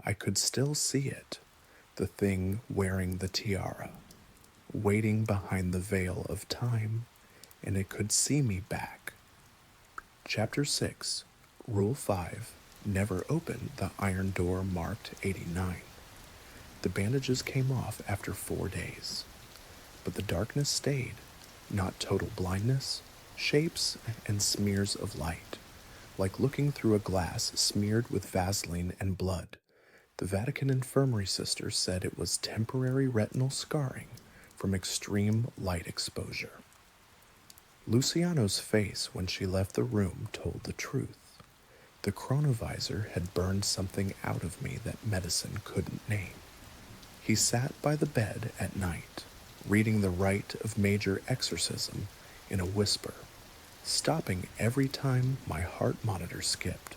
S1: I could still see it, the thing wearing the tiara, waiting behind the veil of time, and it could see me back. Chapter 6, Rule 5, never open the iron door marked 89. The bandages came off after 4 days, but the darkness stayed, not total blindness, shapes and smears of light, like looking through a glass smeared with Vaseline and blood. The Vatican infirmary sister said it was temporary retinal scarring from extreme light exposure. Luciano's face when she left the room told the truth. The chronovisor had burned something out of me that medicine couldn't name. He sat by the bed at night, reading the rite of major exorcism in a whisper, stopping every time my heart monitor skipped.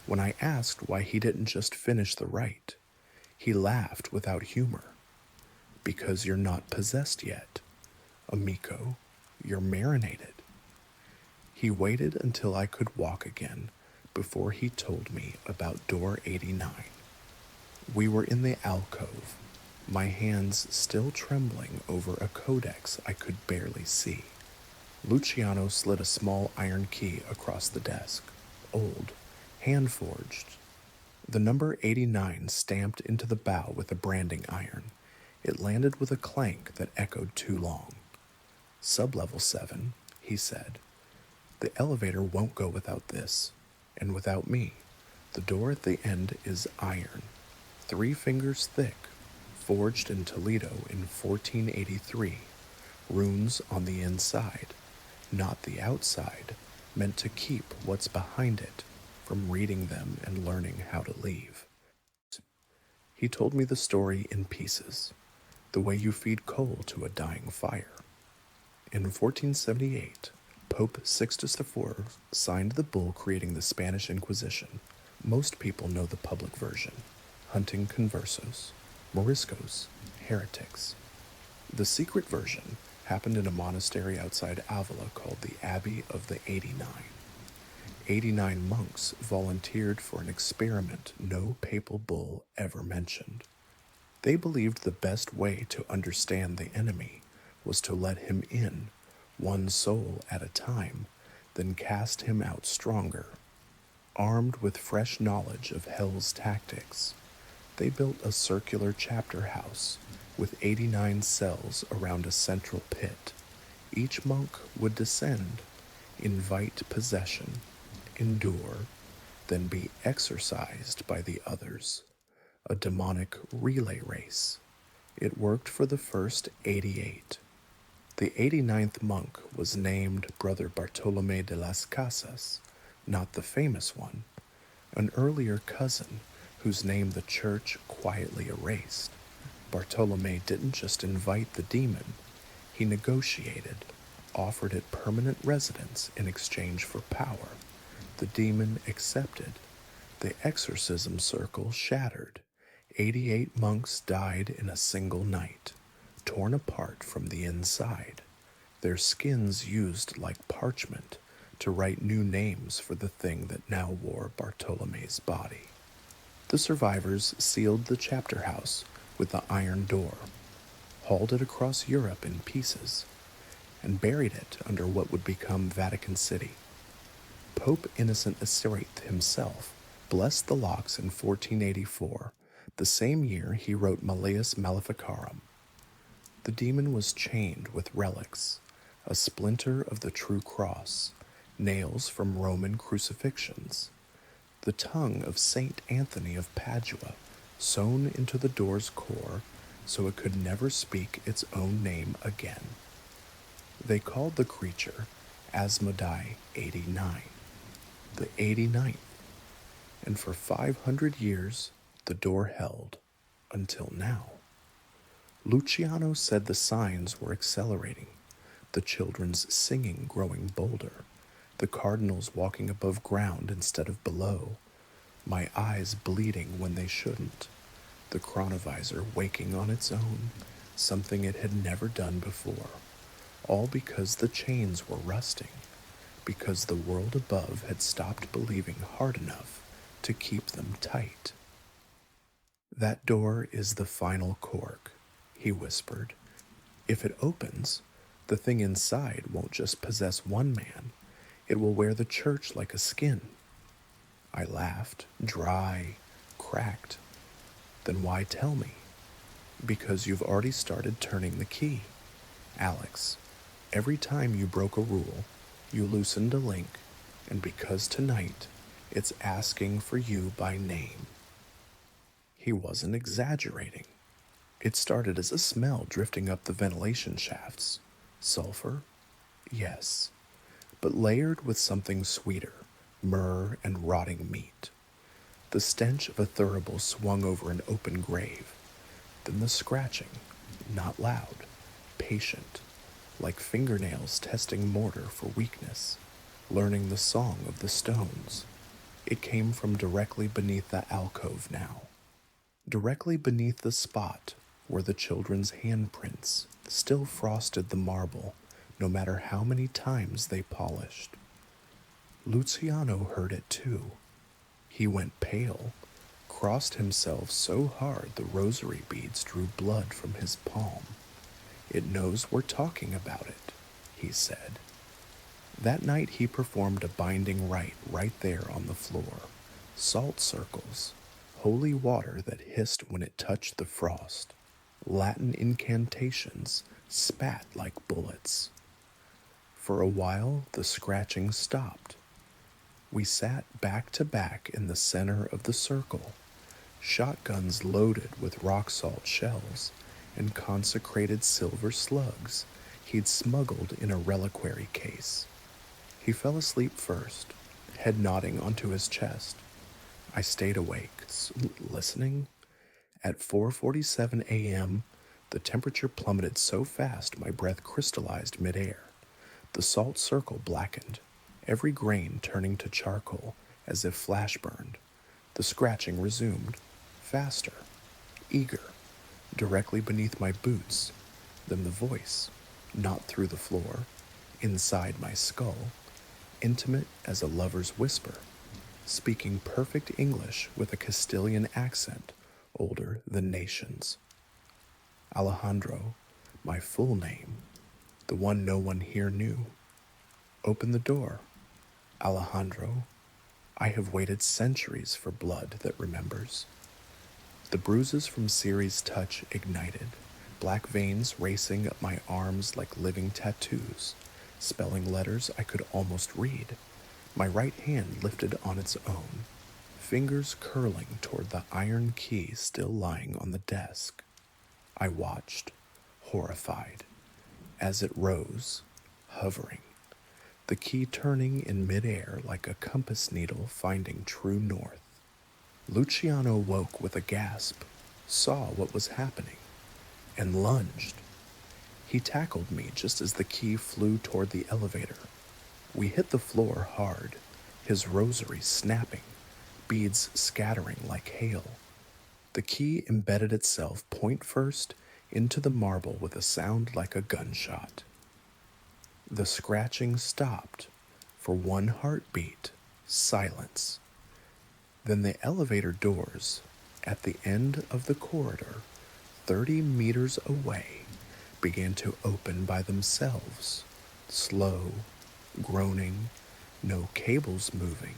S1: When I asked why he didn't just finish the rite, he laughed without humor. Because you're not possessed yet. Amico, you're marinated. He waited until I could walk again before he told me about door 89. We were in the alcove, my hands still trembling over a codex I could barely see. Luciano slid a small iron key across the desk, old, hand-forged. The number 89 stamped into the bow with a branding iron. It landed with a clank that echoed too long. Sublevel 7, he said. The elevator won't go without this, and without me. The door at the end is iron, 3 fingers thick, forged in Toledo in 1483. Runes on the inside, not the outside, meant to keep what's behind it from reading them and learning how to leave. He told me the story in pieces, the way you feed coal to a dying fire. In 1478, Pope Sixtus IV signed the bull creating the Spanish Inquisition. Most people know the public version, hunting conversos, Moriscos, heretics. The secret version happened in a monastery outside Avila called the Abbey of the 89. 89 monks volunteered for an experiment no papal bull ever mentioned. They believed the best way to understand the enemy was to let him in, one soul at a time, then cast him out stronger. Armed with fresh knowledge of hell's tactics, they built a circular chapter house with 89 cells around a central pit. Each monk would descend, invite possession, endure, then be exorcised by the others. A demonic relay race. It worked for the first 88. The 89th monk was named Brother Bartolome de las Casas, not the famous one, an earlier cousin whose name the church quietly erased. Bartolome didn't just invite the demon, he negotiated, offered it permanent residence in exchange for power. The demon accepted. The exorcism circle shattered. 88 monks died in a single night, torn apart from the inside, their skins used like parchment to write new names for the thing that now wore Bartolome's body. The survivors sealed the chapter house with the iron door, hauled it across Europe in pieces, and buried it under what would become Vatican City. Pope Innocent VIII himself blessed the locks in 1484, the same year he wrote Malleus Maleficarum. The demon was chained with relics, a splinter of the true cross, nails from Roman crucifixions, the tongue of Saint Anthony of Padua sewn into the door's core so it could never speak its own name again. They called the creature Asmodai 89, the 89th, and for 500 years the door held, until now. Luciano said the signs were accelerating, the children's singing growing bolder, the cardinals walking above ground instead of below, my eyes bleeding when they shouldn't, the chronovisor waking on its own, something it had never done before, all because the chains were rusting, because the world above had stopped believing hard enough to keep them tight. That door is the final cork, he whispered. If it opens, the thing inside won't just possess one man, it will wear the church like a skin. I laughed, dry, cracked. Then why tell me? Because you've already started turning the key. Alex, every time you broke a rule, you loosened a link, and because tonight, it's asking for you by name. He wasn't exaggerating. It started as a smell drifting up the ventilation shafts. Sulfur? Yes. But layered with something sweeter, myrrh and rotting meat. The stench of a thurible swung over an open grave. Then the scratching, not loud, patient, like fingernails testing mortar for weakness, learning the song of the stones. It came from directly beneath the alcove now. Directly beneath the spot were the children's handprints, still frosted the marble, no matter how many times they polished. Luciano heard it too. He went pale, crossed himself so hard the rosary beads drew blood from his palm. It knows we're talking about it, he said. That night he performed a binding rite right there on the floor. Salt circles, holy water that hissed when it touched the frost. Latin incantations spat like bullets. For a while the scratching stopped. We sat back to back in the center of the circle, shotguns loaded with rock salt shells and consecrated silver slugs he'd smuggled in a reliquary case. He fell asleep first, head nodding onto his chest. I stayed awake, listening. At 4:47 a.m., the temperature plummeted so fast my breath crystallized midair. The salt circle blackened, every grain turning to charcoal as if flash burned. The scratching resumed, faster, eager, directly beneath my boots. Then the voice, not through the floor, inside my skull, intimate as a lover's whisper, speaking perfect English with a Castilian accent older than nations. Alejandro, my full name, the one no one here knew. Open the door, Alejandro, I have waited centuries for blood that remembers. The bruises from Siri's touch ignited, black veins racing up my arms like living tattoos, spelling letters I could almost read, my right hand lifted on its own, fingers curling toward the iron key still lying on the desk. I watched, horrified, as it rose, hovering, the key turning in midair like a compass needle finding true north. Luciano woke with a gasp, saw what was happening, and lunged. He tackled me just as the key flew toward the elevator. We hit the floor hard, his rosary snapping, beads scattering like hail. The key embedded itself point first into the marble with a sound like a gunshot. The scratching stopped. For one heartbeat, silence. Then the elevator doors, at the end of the corridor, 30 meters away, began to open by themselves, slow, groaning, no cables moving,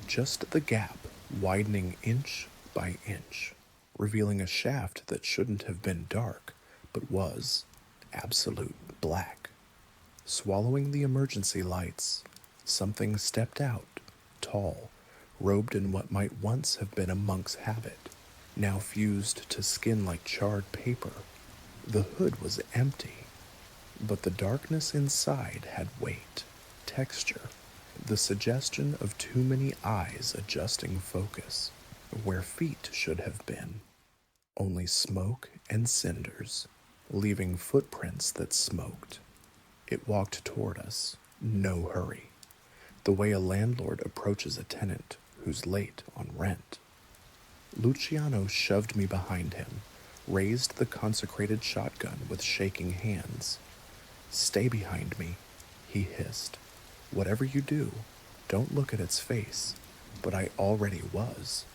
S1: just the gap widening inch by inch, revealing a shaft that shouldn't have been dark, but was absolute black. Swallowing the emergency lights, something stepped out, tall, robed in what might once have been a monk's habit, now fused to skin like charred paper. The hood was empty, but the darkness inside had weight, texture, the suggestion of too many eyes adjusting focus, where feet should have been. Only smoke and cinders, leaving footprints that smoked. It walked toward us, no hurry, the way a landlord approaches a tenant who's late on rent. Luciano shoved me behind him, raised the consecrated shotgun with shaking hands. "Stay behind me," he hissed. "Whatever you do, don't look at its face." But I already was,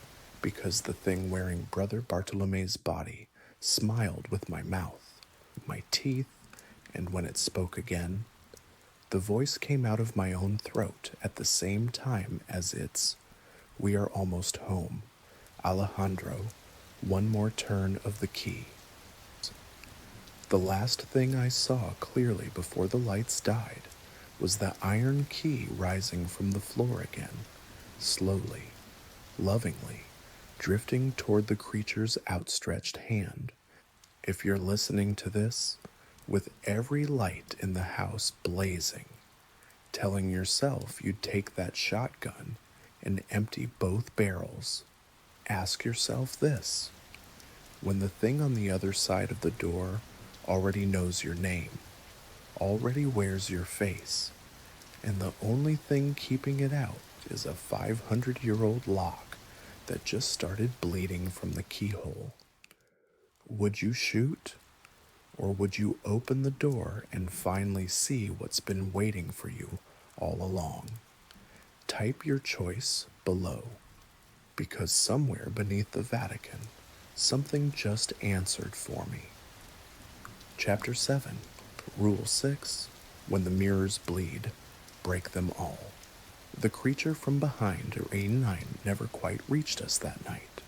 S1: because the thing wearing Brother Bartolome's body smiled with my mouth, my teeth, and when it spoke again, the voice came out of my own throat at the same time as its. "We are almost home. Alejandro, one more turn of the key." The last thing I saw clearly before the lights died was the iron key rising from the floor again, slowly, lovingly, drifting toward the creature's outstretched hand. If you're listening to this, with every light in the house blazing, telling yourself you'd take that shotgun and empty both barrels, ask yourself this. When the thing on the other side of the door already knows your name, already wears your face, and the only thing keeping it out is a 500-year-old lock that just started bleeding from the keyhole, would you shoot? Or would you open the door and finally see what's been waiting for you all along? Type your choice below, because somewhere beneath the Vatican, something just answered for me. Chapter 7, Rule 6, When the mirrors bleed, break them all. The creature from behind 89 never quite reached us that night.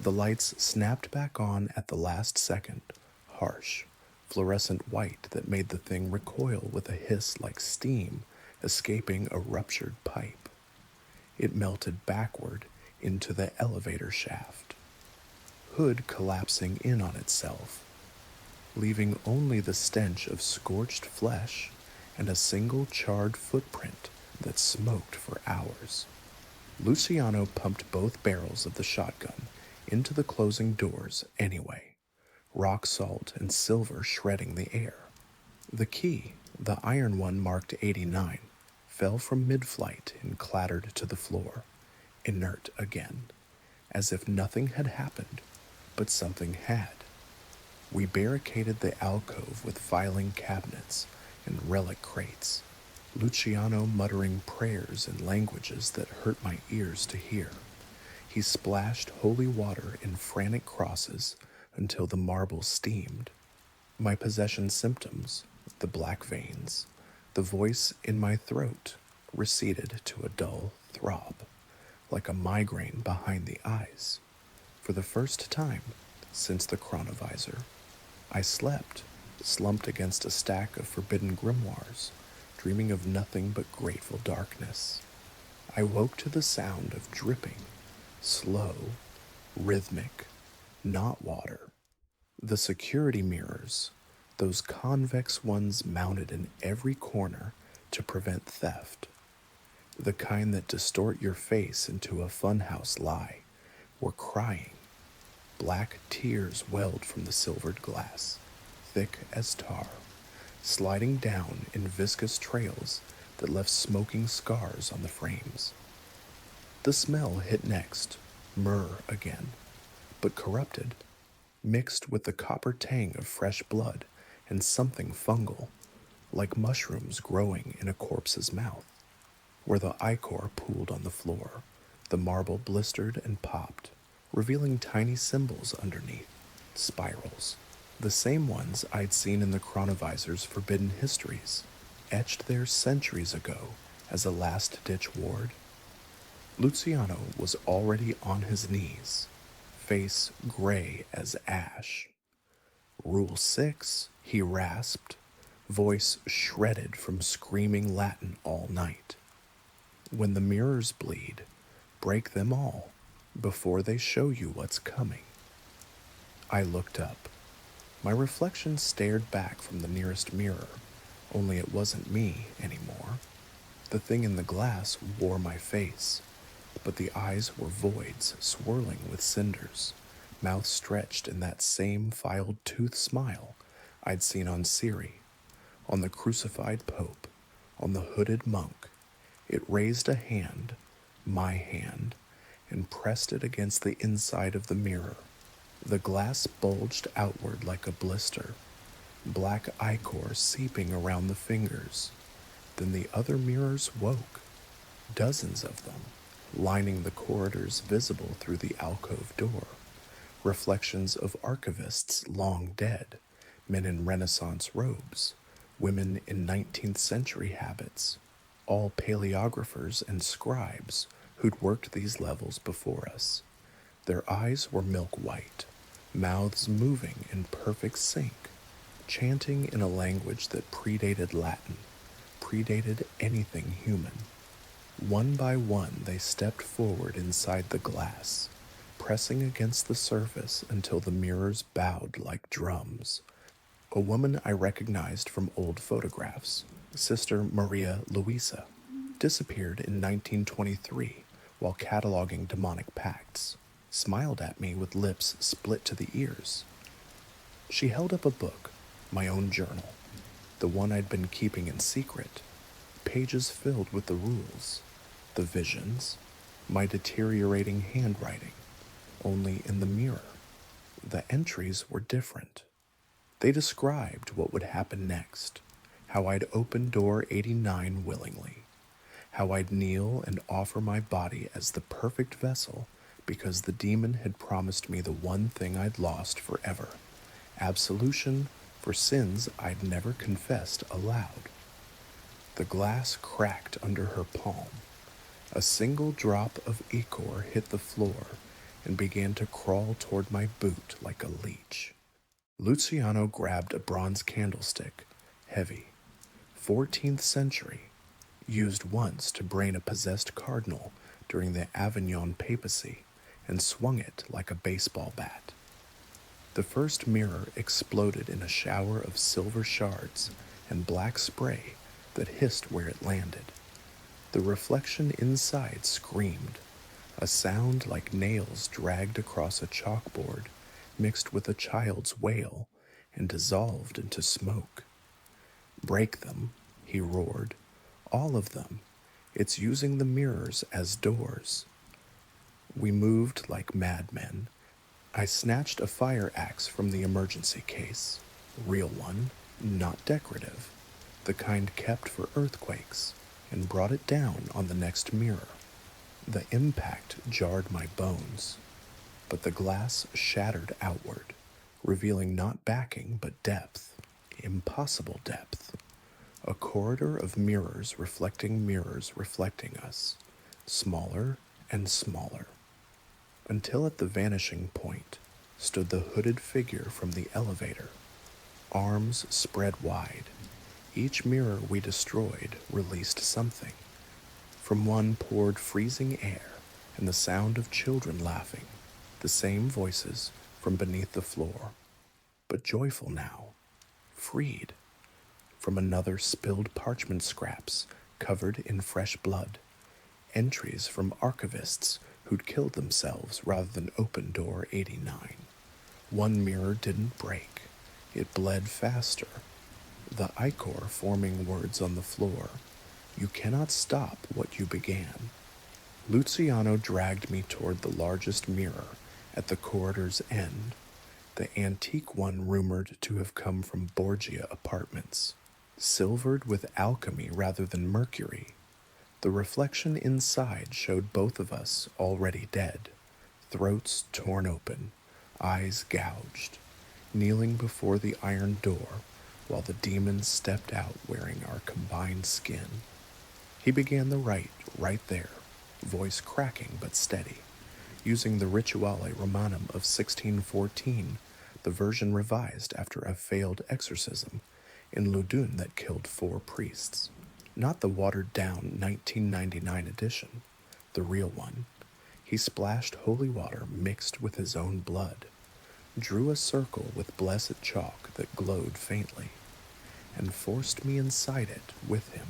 S1: The lights snapped back on at the last second, harsh, fluorescent white that made the thing recoil with a hiss like steam escaping a ruptured pipe. It melted backward into the elevator shaft, hood collapsing in on itself, leaving only the stench of scorched flesh and a single charred footprint that smoked for hours. Luciano pumped both barrels of the shotgun into the closing doors anyway, rock salt and silver shredding the air. The key, the iron one marked 89, fell from mid-flight and clattered to the floor, inert again, as if nothing had happened, but something had. We barricaded the alcove with filing cabinets and relic crates, Luciano muttering prayers in languages that hurt my ears to hear. He splashed holy water in frantic crosses until the marble steamed. My possession symptoms, the black veins, the voice in my throat, receded to a dull throb, like a migraine behind the eyes. For the first time since the chronovisor, I slept, slumped against a stack of forbidden grimoires, dreaming of nothing but grateful darkness. I woke to the sound of dripping, slow, rhythmic, not water. The security mirrors, those convex ones mounted in every corner to prevent theft, the kind that distort your face into a funhouse lie, were crying. Black tears welled from the silvered glass, thick as tar, sliding down in viscous trails that left smoking scars on the frames. The smell hit next, myrrh again, but corrupted, mixed with the copper tang of fresh blood and something fungal, like mushrooms growing in a corpse's mouth. Where the ichor pooled on the floor, the marble blistered and popped, revealing tiny symbols underneath, spirals, the same ones I'd seen in the chronovisor's forbidden histories, etched there centuries ago as a last-ditch ward. Luciano was already on his knees, face gray as ash. Rule 6, he rasped, voice shredded from screaming Latin all night. When the mirrors bleed, break them all before they show you what's coming. I looked up. My reflection stared back from the nearest mirror, only it wasn't me anymore. The thing in the glass wore my face, but the eyes were voids swirling with cinders, mouth stretched in that same filed tooth smile I'd seen on Siri, on the crucified pope, on the hooded monk. It raised a hand, my hand, and pressed it against the inside of the mirror. The glass bulged outward like a blister, black ichor seeping around the fingers. Then the other mirrors woke, dozens of them, lining the corridors visible through the alcove door, reflections of archivists long dead, men in Renaissance robes, women in 19th century habits, all paleographers and scribes who'd worked these levels before us. Their eyes were milk white, mouths moving in perfect sync, chanting in a language that predated Latin, predated anything human. One by one, they stepped forward inside the glass, pressing against the surface until the mirrors bowed like drums. A woman I recognized from old photographs, Sister Maria Luisa, disappeared in 1923 while cataloging demonic pacts, smiled at me with lips split to the ears. She held up a book, my own journal, the one I'd been keeping in secret, pages filled with the rules, the visions, my deteriorating handwriting, only in the mirror. The entries were different. They described what would happen next, how I'd open door 89 willingly, how I'd kneel and offer my body as the perfect vessel because the demon had promised me the one thing I'd lost forever, absolution for sins I'd never confessed aloud. The glass cracked under her palm. A single drop of ichor hit the floor and began to crawl toward my boot like a leech. Luciano grabbed a bronze candlestick, heavy, 14th century, used once to brain a possessed cardinal during the Avignon papacy, and swung it like a baseball bat. The first mirror exploded in a shower of silver shards and black spray that hissed where it landed. The reflection inside screamed, a sound like nails dragged across a chalkboard, mixed with a child's wail, and dissolved into smoke. "Break them," he roared. "All of them. It's using the mirrors as doors." We moved like madmen. I snatched a fire axe from the emergency case. Real one, not decorative, the kind kept for earthquakes, and brought it down on the next mirror. The impact jarred my bones, but the glass shattered outward, revealing not backing but depth, impossible depth. A corridor of mirrors reflecting us, smaller and smaller, until at the vanishing point stood the hooded figure from the elevator, arms spread wide. Each mirror we destroyed released something. From one poured freezing air and the sound of children laughing, the same voices from beneath the floor, but joyful now, freed. From another spilled parchment scraps covered in fresh blood, entries from archivists who'd killed themselves rather than open door 89. One mirror didn't break, it bled faster, the ichor forming words on the floor. You cannot stop what you began. Luciano dragged me toward the largest mirror at the corridor's end, the antique one rumored to have come from Borgia Apartments, silvered with alchemy rather than mercury. The reflection inside showed both of us already dead, throats torn open, eyes gouged, kneeling before the iron door while the demon stepped out wearing our combined skin. He began the rite right there, voice cracking but steady, using the Rituale Romanum of 1614, the version revised after a failed exorcism in Loudoun that killed 4 priests. Not the watered-down 1999 edition, the real one. He splashed holy water mixed with his own blood, drew a circle with blessed chalk that glowed faintly, and forced me inside it with him.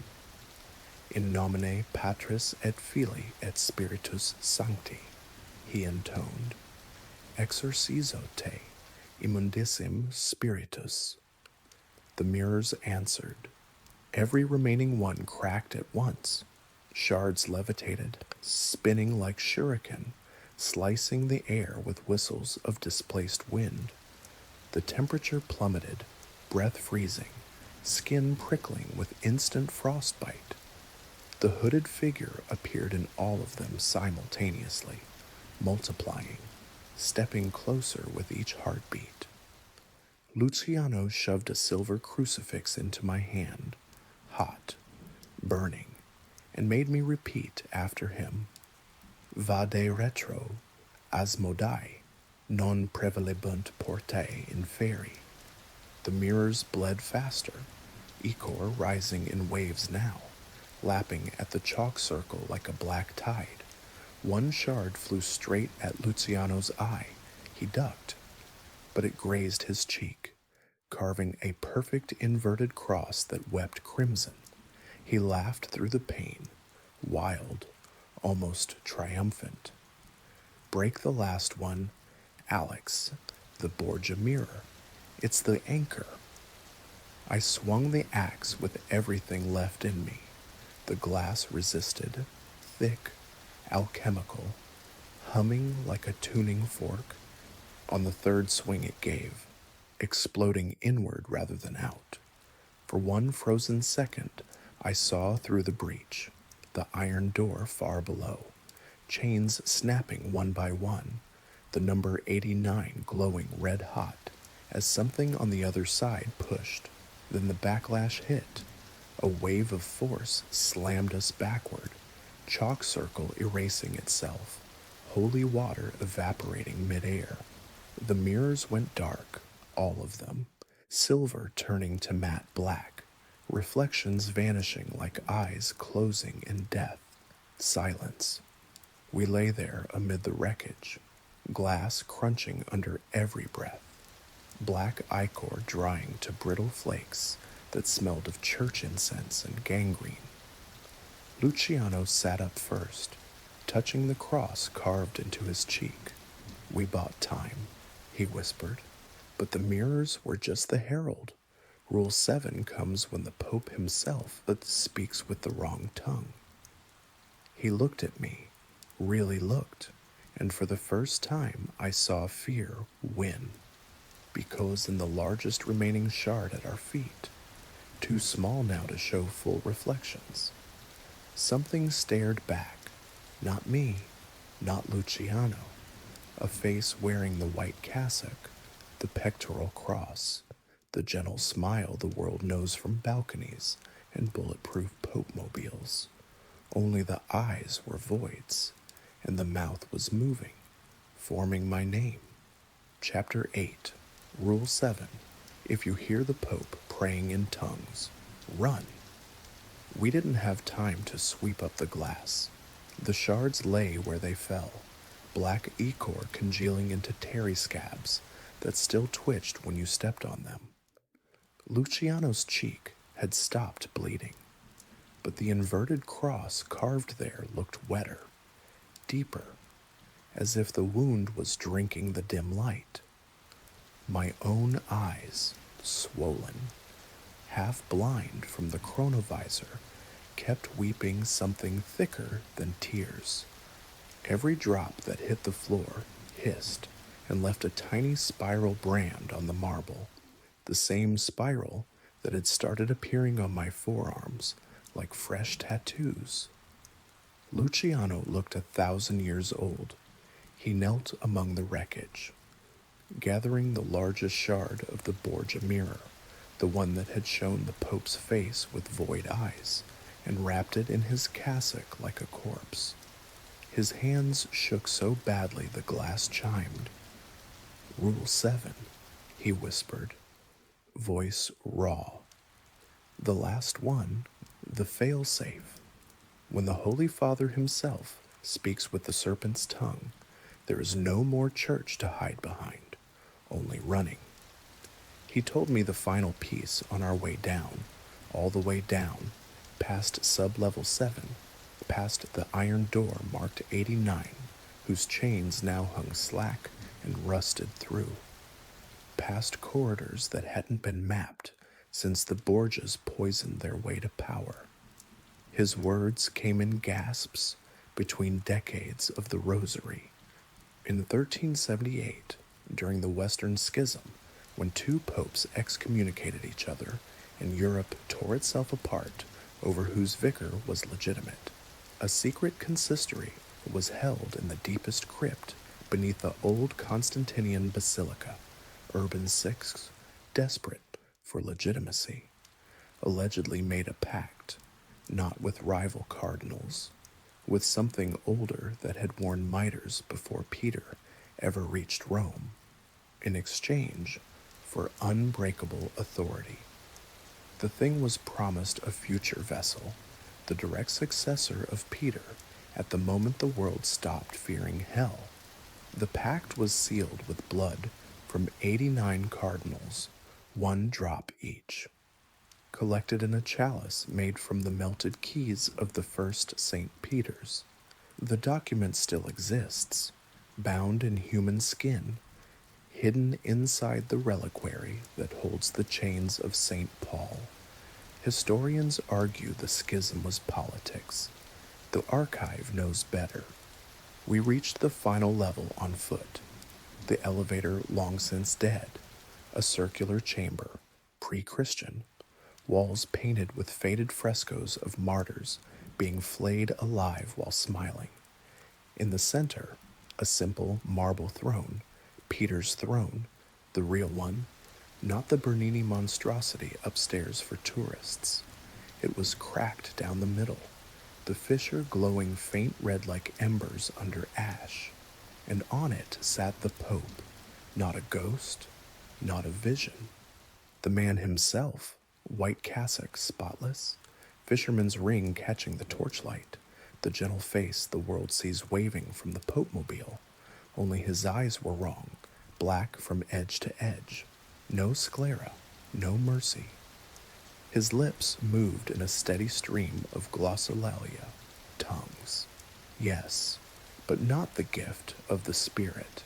S1: In nomine Patris et Filii et Spiritus Sancti, he intoned, exorcizo te, immundissim spiritus. The mirrors answered. Every remaining one cracked at once. Shards levitated, spinning like shuriken, slicing the air with whistles of displaced wind. The temperature plummeted, breath freezing, skin prickling with instant frostbite. The hooded figure appeared in all of them simultaneously, multiplying, stepping closer with each heartbeat. Luciano shoved a silver crucifix into my hand, hot, burning, and made me repeat after him, Vade retro, Asmodai, non prevalebunt portae inferi. The mirrors bled faster, ichor rising in waves now, lapping at the chalk circle like a black tide. One shard flew straight at Luciano's eye. He ducked, but it grazed his cheek, carving a perfect inverted cross that wept crimson. He laughed through the pain, wild, almost triumphant. Break the last one, Alex, the Borgia mirror. It's the anchor. I swung the axe with everything left in me. The glass resisted, thick, alchemical, humming like a tuning fork. On the third swing it gave, exploding inward rather than out. For one frozen second, I saw through the breach, the iron door far below, chains snapping one by one, the number 89 glowing red hot as something on the other side pushed. Then the backlash hit. A wave of force slammed us backward, chalk circle erasing itself, holy water evaporating midair. The mirrors went dark, all of them, silver turning to matte black, reflections vanishing like eyes closing in death. Silence. We lay there amid the wreckage, glass crunching under every breath, black ichor drying to brittle flakes that smelled of church incense and gangrene. Luciano sat up first, touching the cross carved into his cheek. We bought time, he whispered, but the mirrors were just the herald. Rule 7 comes when the Pope himself speaks with the wrong tongue. He looked at me, really looked, and for the first time I saw fear win, because in the largest remaining shard at our feet, too small now to show full reflections, something stared back, not me, not Luciano, a face wearing the white cassock, the pectoral cross, the gentle smile the world knows from balconies and bulletproof Pope mobiles. Only the eyes were voids, and the mouth was moving, forming my name. Chapter 8, Rule 7. If you hear the Pope praying in tongues, run. We didn't have time to sweep up the glass. The shards lay where they fell, black ichor congealing into terry scabs that still twitched when you stepped on them. Luciano's cheek had stopped bleeding, but the inverted cross carved there looked wetter, deeper, as if the wound was drinking the dim light. My own eyes, swollen, half blind from the chronovisor, kept weeping something thicker than tears. Every drop that hit the floor hissed and left a tiny spiral brand on the marble, the same spiral that had started appearing on my forearms like fresh tattoos. Luciano looked 1,000 years old. He knelt among the wreckage, gathering the largest shard of the Borgia mirror, the one that had shown the Pope's face with void eyes, and wrapped it in his cassock like a corpse. His hands shook so badly the glass chimed. Rule 7, he whispered, voice raw. The last one, the fail-safe. When the Holy Father himself speaks with the serpent's tongue, there is no more church to hide behind, only running. He told me the final piece on our way down, all the way down, past sub-level 7, past the iron door marked 89, whose chains now hung slack and rusted through, past corridors that hadn't been mapped since the Borgias poisoned their way to power. His words came in gasps between decades of the Rosary. In 1378, during the Western Schism, when two popes excommunicated each other and Europe tore itself apart over whose vicar was legitimate, a secret consistory was held in the deepest crypt beneath the old Constantinian Basilica. Urban Sixth, desperate for legitimacy, allegedly made a pact, not with rival cardinals, with something older that had worn mitres before Peter ever reached Rome, in exchange for unbreakable authority. The thing was promised a future vessel, the direct successor of Peter, at the moment the world stopped fearing hell. The pact was sealed with blood from 89 cardinals, 1 drop each, collected in a chalice made from the melted keys of the first St. Peter's. The document still exists, bound in human skin, hidden inside the reliquary that holds the chains of St. Paul. Historians argue the schism was politics. The archive knows better. We reached the final level on foot, the elevator long since dead, a circular chamber, pre-Christian, walls painted with faded frescoes of martyrs being flayed alive while smiling. In the center, a simple marble throne, Peter's throne, the real one, not the Bernini monstrosity upstairs for tourists. It was cracked down the middle, the fissure glowing faint red like embers under ash, and on it sat the Pope, not a ghost, not a vision. The man himself, white cassock spotless, fisherman's ring catching the torchlight, the gentle face the world sees waving from the Pope-mobile. Only his eyes were wrong, black from edge to edge. No sclera, no mercy. His lips moved in a steady stream of glossolalia, tongues. Yes, but not the gift of the spirit.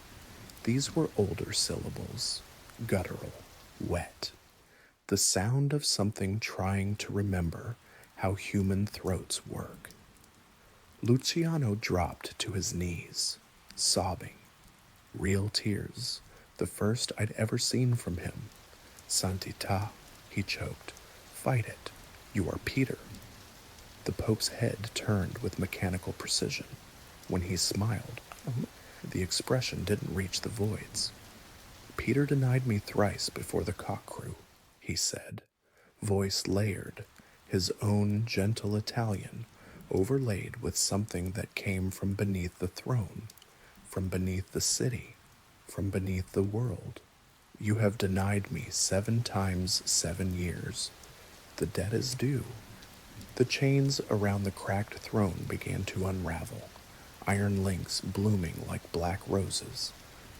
S1: These were older syllables, guttural, wet. The sound of something trying to remember how human throats work. Luciano dropped to his knees, sobbing. Real tears, the first I'd ever seen from him. Santità, he choked. Fight it. You are Peter. The Pope's head turned with mechanical precision. When he smiled, the expression didn't reach the voids. Peter denied me thrice before the cock crew, he said, voice layered, his own gentle Italian, overlaid with something that came from beneath the throne, from beneath the city, from beneath the world. You have denied me 7 times 7 years. The debt is due. The chains around the cracked throne began to unravel, iron links blooming like black roses,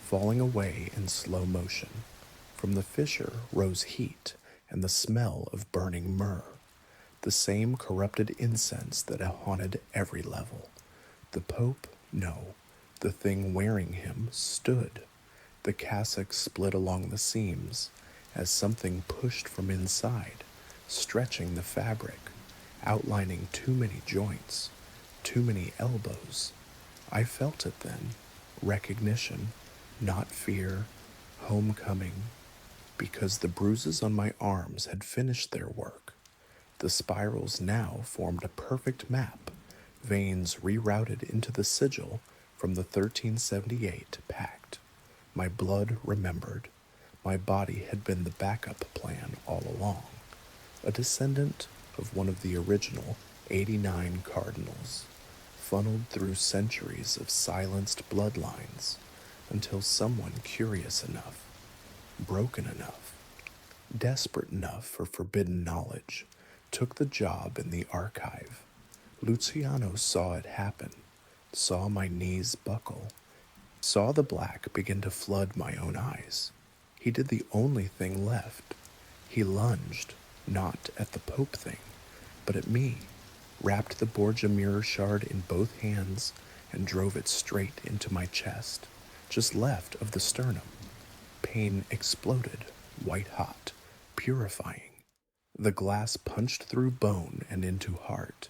S1: falling away in slow motion. From the fissure rose heat and the smell of burning myrrh, the same corrupted incense that had haunted every level. The Pope, no, the thing wearing him stood. The cassock split along the seams as something pushed from inside, stretching the fabric, outlining too many joints, too many elbows. I felt it then, recognition, not fear, homecoming, because the bruises on my arms had finished their work. The spirals now formed a perfect map, veins rerouted into the sigil from the 1378 pact. My blood remembered. My body had been the backup plan all along, a descendant of one of the original 89 cardinals, funneled through centuries of silenced bloodlines until someone curious enough, broken enough, desperate enough for forbidden knowledge, took the job in the archive. Luciano saw it happen, saw my knees buckle, saw the black begin to flood my own eyes. He did the only thing left. He lunged, not at the Pope thing, but at me, wrapped the Borgia mirror shard in both hands, and drove it straight into my chest, just left of the sternum. Pain exploded, white hot, purifying. The glass punched through bone and into heart.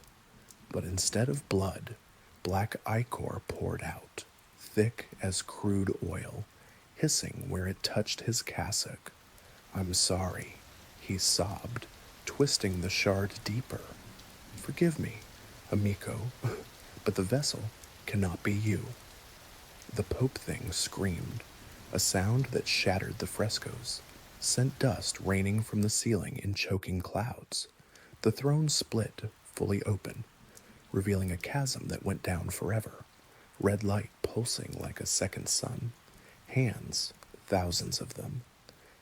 S1: But instead of blood, black ichor poured out, thick as crude oil, hissing where it touched his cassock. I'm sorry, he sobbed, twisting the shard deeper. Forgive me, amico, but the vessel cannot be you. The Pope thing screamed, a sound that shattered the frescoes, sent dust raining from the ceiling in choking clouds. The throne split, fully open, revealing a chasm that went down forever, red light pulsing like a second sun. Hands, thousands of them,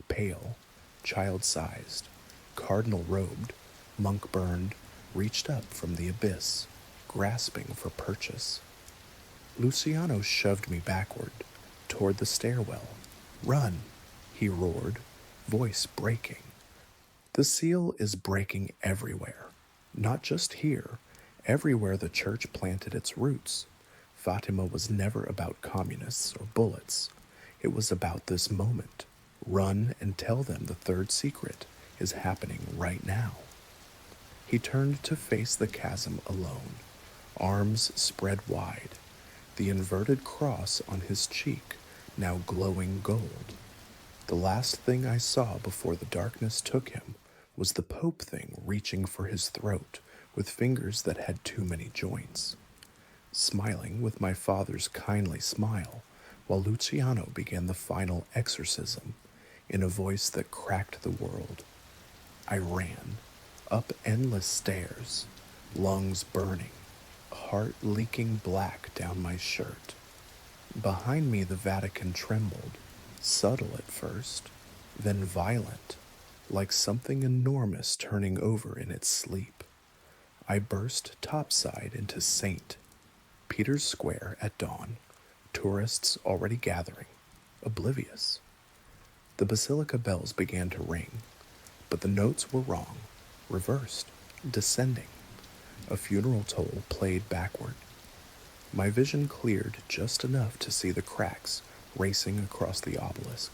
S1: pale, child-sized, cardinal-robed, monk-burned, reached up from the abyss, grasping for purchase. Luciano shoved me backward, toward the stairwell. Run, he roared, voice breaking. The seal is breaking everywhere, not just here, everywhere the church planted its roots. Fatima was never about communists or bullets. It was about this moment. Run and tell them the third secret is happening right now. He turned to face the chasm alone, arms spread wide, the inverted cross on his cheek now glowing gold. The last thing I saw before the darkness took him was the Pope thing reaching for his throat with fingers that had too many joints. Smiling with my father's kindly smile, while Luciano began the final exorcism in a voice that cracked the world. I ran, up endless stairs, lungs burning, heart leaking black down my shirt. Behind me the Vatican trembled, subtle at first, then violent, like something enormous turning over in its sleep. I burst topside into St. Peter's Square at dawn, tourists already gathering, oblivious. The basilica bells began to ring, but the notes were wrong, reversed, descending. A funeral toll played backward. My vision cleared just enough to see the cracks racing across the obelisk,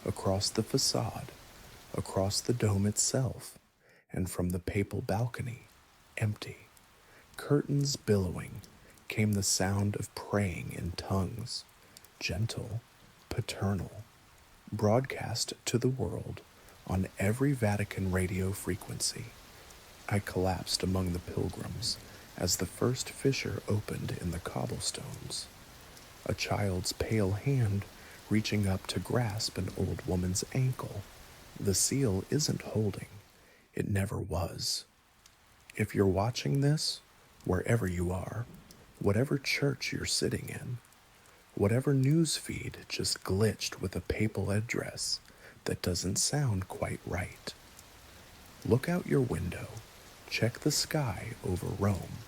S1: across the facade, across the dome itself, and from the papal balcony, empty. Curtains billowing, came the sound of praying in tongues, gentle, paternal, broadcast to the world on every Vatican radio frequency. I collapsed among the pilgrims as the first fissure opened in the cobblestones. A child's pale hand reaching up to grasp an old woman's ankle. The seal isn't holding. It never was. If you're watching this, wherever you are, whatever church you're sitting in, whatever news feed just glitched with a papal address that doesn't sound quite right, look out your window, check the sky over Rome,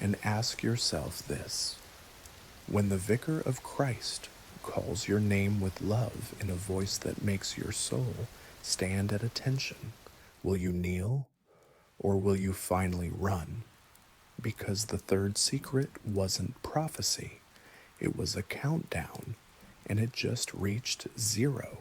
S1: and ask yourself this. When the Vicar of Christ calls your name with love in a voice that makes your soul stand at attention, will you kneel or will you finally run? Because the third secret wasn't prophecy, it was a countdown, and it just reached 0